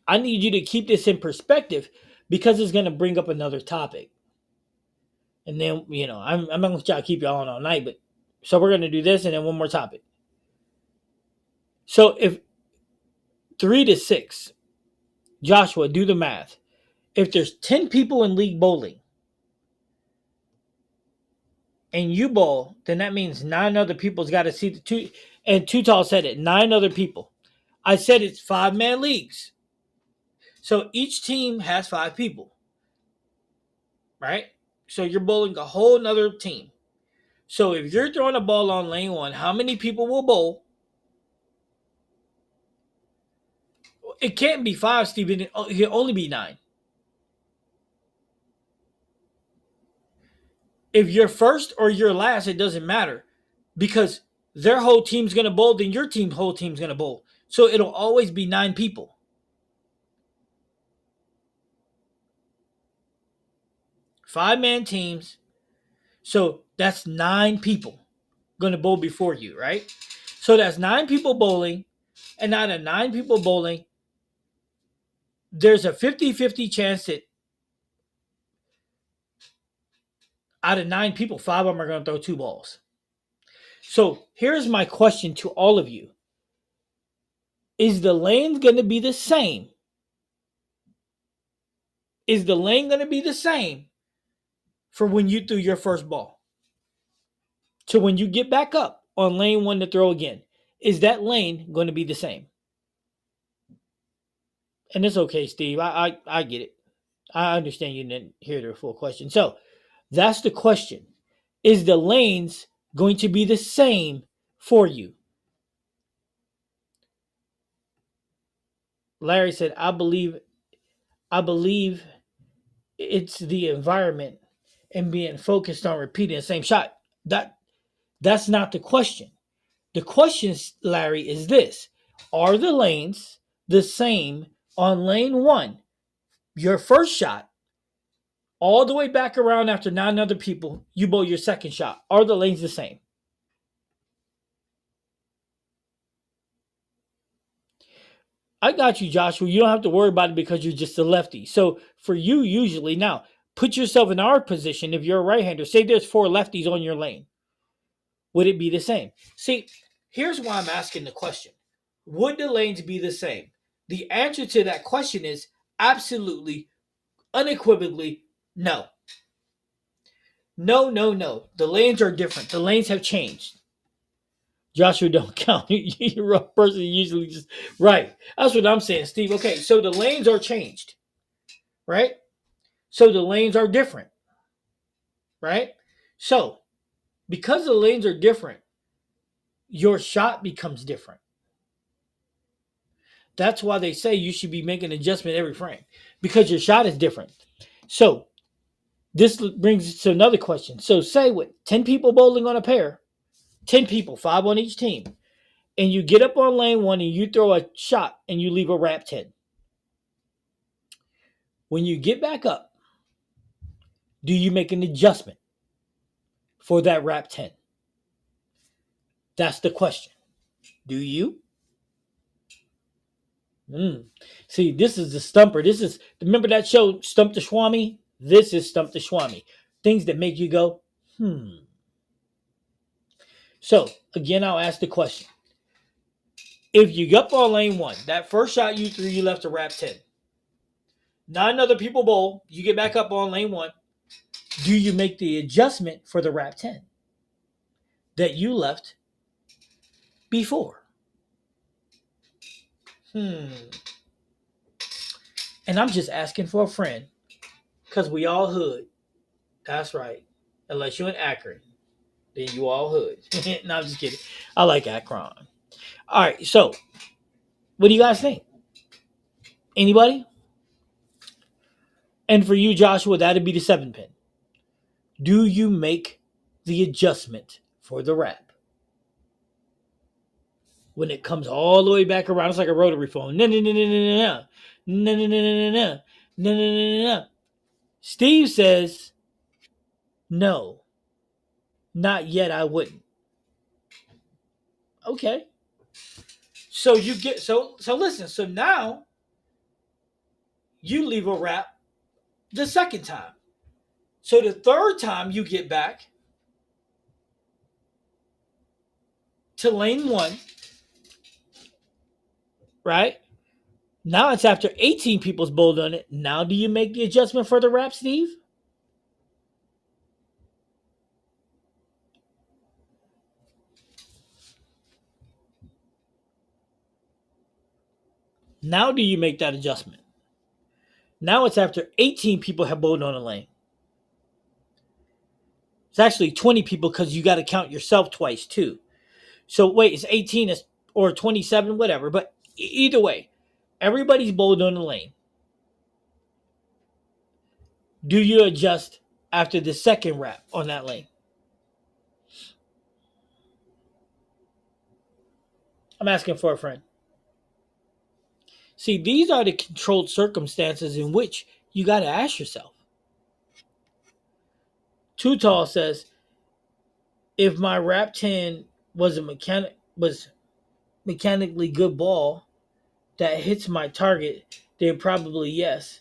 I need you to keep this in perspective because it's going to bring up another topic. And then, I'm not going to try to keep y'all on all night, but so we're going to do this and then one more topic. So if 3 to 6, Joshua, do the math. If there's 10 people in league bowling and you bowl, then that means 9 other people's got to see the two. And Tutal said it, 9 other people. I said it's 5-man leagues. So each team has 5 people, right? So you're bowling a whole nother team. So if you're throwing a ball on lane one, how many people will bowl? It can't be 5, Stephen. It can only be 9. If you're first or you're last, it doesn't matter because their whole team's going to bowl, then your team's whole team's going to bowl. So it'll always be 9 people. 5-man teams. So that's 9 people going to bowl before you, right? So that's 9 people bowling. And out of 9 people bowling, there's a 50-50 chance that out of 9 people, 5 of them are going to throw 2 balls. So here's my question to all of you. Is the lane going to be the same? Is the lane going to be the same for when you threw your first ball? So when you get back up on lane one to throw again, is that lane going to be the same? And it's okay, Steve. I get it. I understand you didn't hear the full question. So that's the question. Is the lanes going to be the same for you? Larry said, I believe it's the environment and being focused on repeating the same shot. That's not the question. The question, Larry, is this: are the lanes the same on lane one? Your first shot, all the way back around after 9 other people, you bowl your second shot. Are the lanes the same? I got you, Joshua. You don't have to worry about it because you're just a lefty. So for you, usually, now put yourself in our position. If you're a right-hander, say there's 4 lefties on your lane, would it be the same? See, here's why I'm asking the question: would the lanes be the same? The answer to that question is absolutely, unequivocally, no. No, no, no. The lanes are different. The lanes have changed. Joshua don't count. You're a person usually just right. That's what I'm saying, Steve. Okay, so the lanes are changed, right? So the lanes are different, right? So because the lanes are different, your shot becomes different. That's why they say you should be making an adjustment every frame because your shot is different. So this brings us to another question. So say with 10 people bowling on a pair, 10 people, 5 on each team, and you get up on lane one and you throw a shot and you leave a wrap 10. When you get back up, do you make an adjustment for that wrap 10? That's the question. Do you? See, this is the stumper. This is, remember that show, Stump the Swami? This is Stump the Swami. Things that make you go, hmm. So, again, I'll ask the question. If you get up on lane one, that first shot you threw, you left a wrap 10. 9 other people bowl, you get back up on lane one. Do you make the adjustment for the wrap 10 that you left before? Hmm. And I'm just asking for a friend because we all hood. That's right. Unless you're in Akron, then you all hood. No, I'm just kidding. I like Akron. All right. So, what do you guys think? Anybody? And for you, Joshua, that'd be the 7 pin. Do you make the adjustment for the wrap? When it comes all the way back around, it's like a rotary phone. No, no, no, no, no, no, no, no, no, no, no, no, no, no, no. Steve says, no, not yet. I wouldn't. Okay. So you get so listen. So now you leave a wrap the second time. So the third time you get back to lane one, right? Now it's after 18 people's bowled on it. Now do you make the adjustment for the wrap, Steve? Now do you make that adjustment? Now it's after 18 people have bowled on a lane. It's actually 20 people because you got to count yourself twice too. So wait, it's 18 or 27, whatever. But either way, everybody's bowled on the lane. Do you adjust after the second wrap on that lane? I'm asking for a friend. See, these are the controlled circumstances in which you got to ask yourself. Too Tall says, if my wrap 10 was mechanically good ball that hits my target, then probably yes,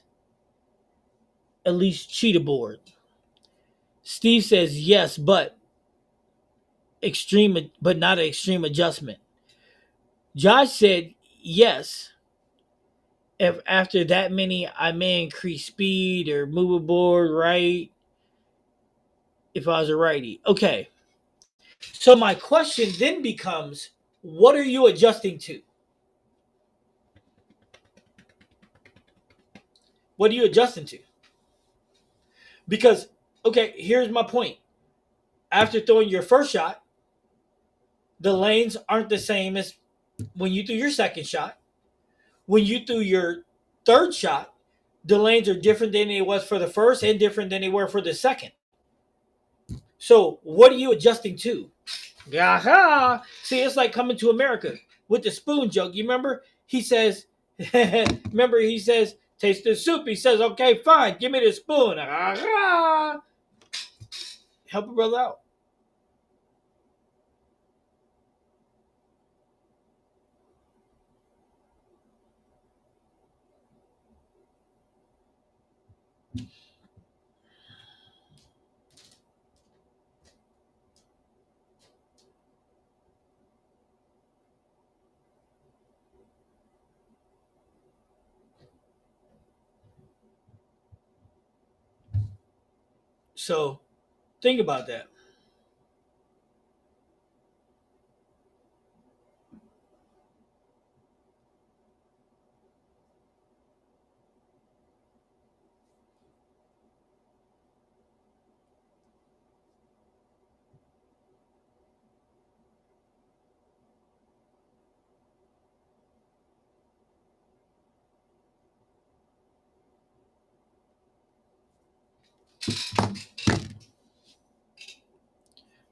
at least cheat aboard. Steve says yes, but not an extreme adjustment. Josh said yes. If after that many I may increase speed or move aboard right if I was a righty. Okay. So my question then becomes, what are you adjusting to? What are you adjusting to? Because okay, here's my point. After throwing your first shot, the lanes aren't the same as when you threw your second shot. When you threw your third shot, the lanes are different than it was for the first and different than they were for the second. So what are you adjusting to? Aha! See, it's like Coming to America with the spoon joke. You remember? He says, remember, he says, taste the soup. He says, okay, fine, give me the spoon. Aha! Help a brother out. So think about that.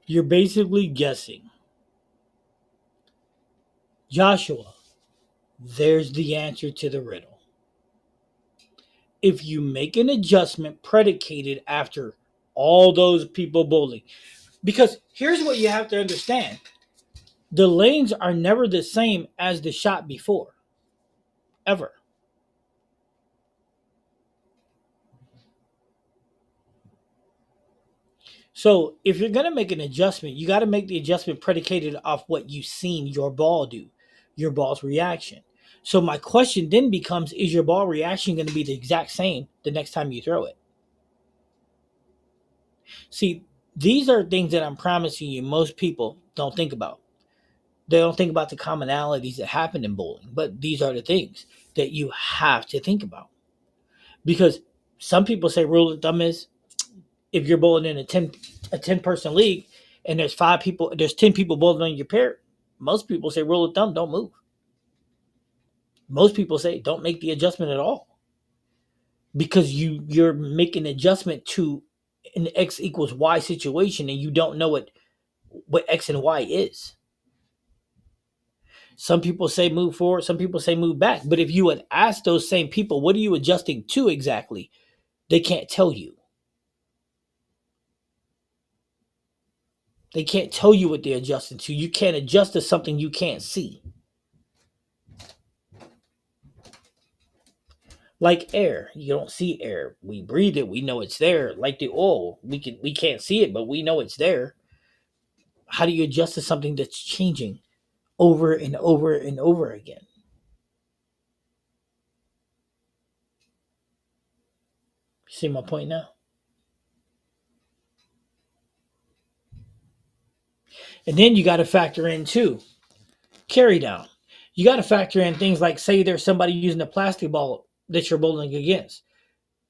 You're basically guessing. Joshua, there's the answer to the riddle. If you make an adjustment predicated after all those people bowling, because here's what you have to understand, the lanes are never the same as the shot before, ever. So if you're going to make an adjustment, you got to make the adjustment predicated off what you've seen your ball do, your ball's reaction. So my question then becomes, is your ball reaction going to be the exact same the next time you throw it? See, these are things that I'm promising you most people don't think about. They don't think about the commonalities that happen in bowling, but these are the things that you have to think about. Because some people say rule of thumb is, if you're bowling in a 10 person league and there's 10 people bowling on your pair, most people say rule of thumb, don't move. Most people say don't make the adjustment at all, because you're making an adjustment to an X equals Y situation and you don't know what X and Y is. Some people say move forward, some people say move back. But if you would ask those same people, what are you adjusting to exactly? They can't tell you. They can't tell you what they're adjusting to. You can't adjust to something you can't see. Like air, you don't see air. We breathe it, we know it's there. Like the oil, we can't see it, but we know it's there. How do you adjust to something that's changing over and over and over again? See my point now? And then you got to factor in too carry down. You got to factor in things like, say there's somebody using a plastic ball that you're bowling against.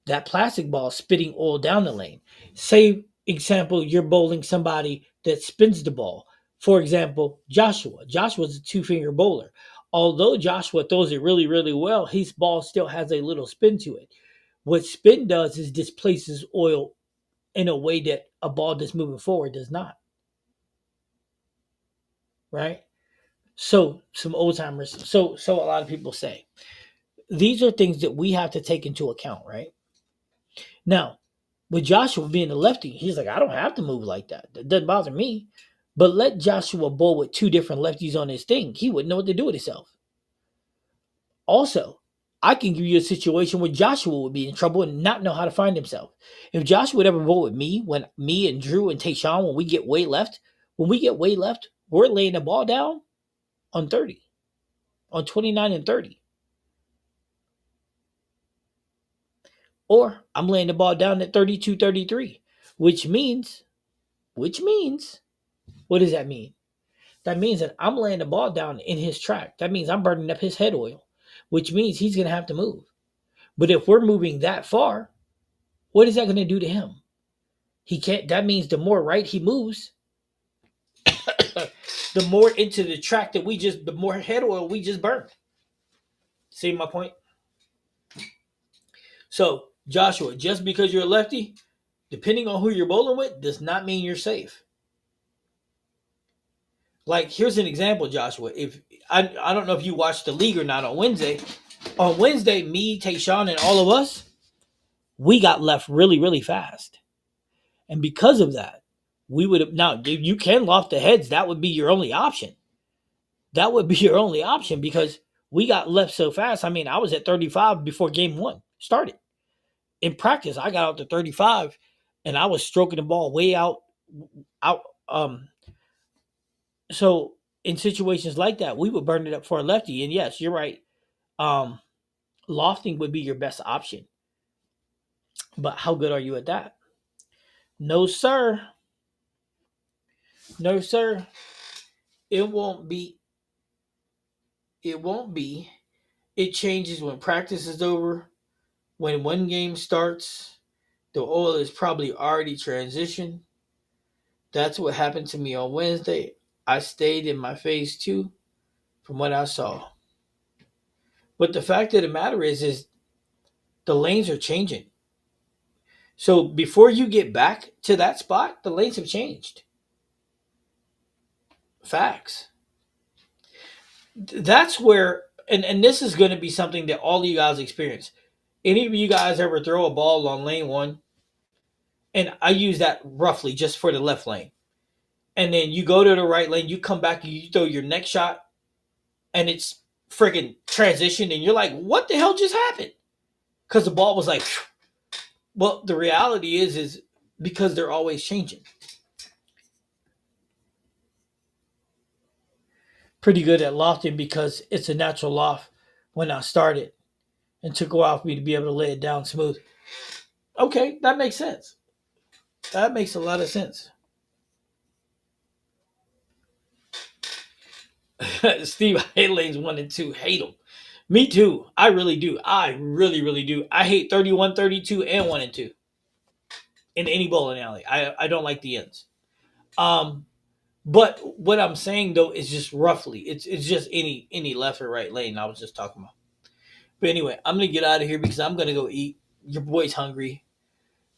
That plastic ball is spitting oil down the lane. Say, example, you're bowling somebody that spins the ball. For example, Joshua. Joshua's a two-finger bowler. Although Joshua throws it really, really well, his ball still has a little spin to it. What spin does is displaces oil in a way that a ball that's moving forward does not. Right? So some old timers. So a lot of people say these are things that we have to take into account, right? Now, with Joshua being a lefty, he's like, I don't have to move like that. That doesn't bother me. But let Joshua bowl with two different lefties on his thing. He wouldn't know what to do with himself. Also, I can give you a situation where Joshua would be in trouble and not know how to find himself. If Joshua would ever bowl with me, when me and Drew and Tayshawn, when we get way left, we're laying the ball down on 30, on 29 and 30. Or I'm laying the ball down at 32, 33, which means, what does that mean? That means that I'm laying the ball down in his track. That means I'm burning up his head oil, which means he's going to have to move. But if we're moving that far, what is that going to do to him? He can't, that means the more right he moves, the more into the track the more head oil we just burned. See my point? So, Joshua, just because you're a lefty, depending on who you're bowling with, does not mean you're safe. Like, here's an example, Joshua. If I don't know if you watched the league or not on Wednesday. On Wednesday, me, Tayshawn, and all of us, we got left really, really fast. And because of that, we would have now you can loft the heads, that would be your only option. That would be your only option because we got left so fast. I mean, I was at 35 before game one started. In practice, I got out to 35 and I was stroking the ball way out. So in situations like that, we would burn it up for a lefty. And yes, you're right. Um, Lofting would be your best option. But how good are you at that? No, sir. No, sir. It won't be. It won't be. It changes when practice is over. When one game starts, the oil is probably already transitioned. That's what happened to me on Wednesday. I stayed in my phase two from what I saw. But the fact of the matter is the lanes are changing. So before you get back to that spot, the lanes have changed. Facts. That's where, and this is going to be something that all of you guys experience. Any of you guys ever throw a ball on lane one? And I use that roughly just for the left lane. And then you go to the right lane, you come back and you throw your next shot, and it's friggin' transition, and you're like, what the hell just happened? Because the ball was like, phew. Well, the reality is because they're always changing. Pretty good at lofting because it's a natural loft when I started and took a while for me to be able to lay it down smooth. Okay, that makes sense. That makes a lot of sense. Steve, I hate lanes one and two. Hate them. Me too. I really do. I really, really do. I hate 31, 32, and 1 and 2 in any bowling alley. I don't like the ends. Um, but what I'm saying though is just roughly. It's just any left or right lane I was just talking about. But anyway, I'm gonna get out of here because I'm gonna go eat. Your boy's hungry.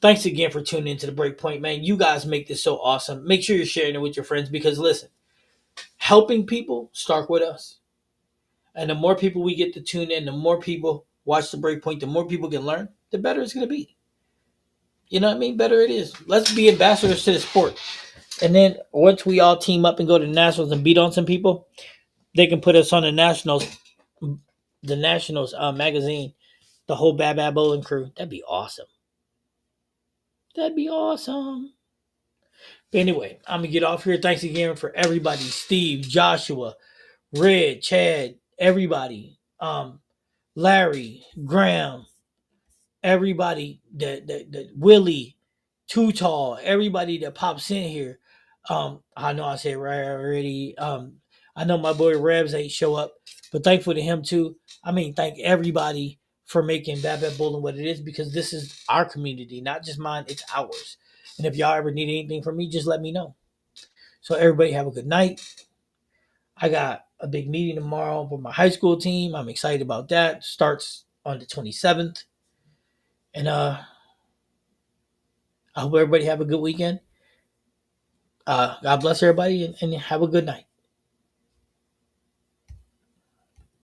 Thanks again for tuning into the Breakpoint, man. You guys make this so awesome. Make sure you're sharing it with your friends because listen, helping people start with us. And the more people we get to tune in, the more people watch the Breakpoint, the more people can learn, the better it's gonna be. You know what I mean? Better it is. Let's be ambassadors to the sport. And then once we all team up and go to the nationals and beat on some people, they can put us on the nationals magazine, the whole Bad Bad Bowling crew. That'd be awesome. That'd be awesome. But anyway, I'm gonna get off here. Thanks again for everybody. Steve, Joshua, Red, Chad, everybody. Larry, Graham, everybody that Willie, Too Tall, everybody that pops in here. I know I said right already. I know my boy Rebs ain't show up, but thankful to him too. I mean, thank everybody for making Bad Bad Bowling what it is, because this is our community, not just mine. It's ours. And if y'all ever need anything from me, just let me know. So everybody have a good night. I got a big meeting tomorrow with my high school team. I'm excited about that. Starts on the 27th. And I hope everybody have a good weekend. God bless everybody, and have a good night.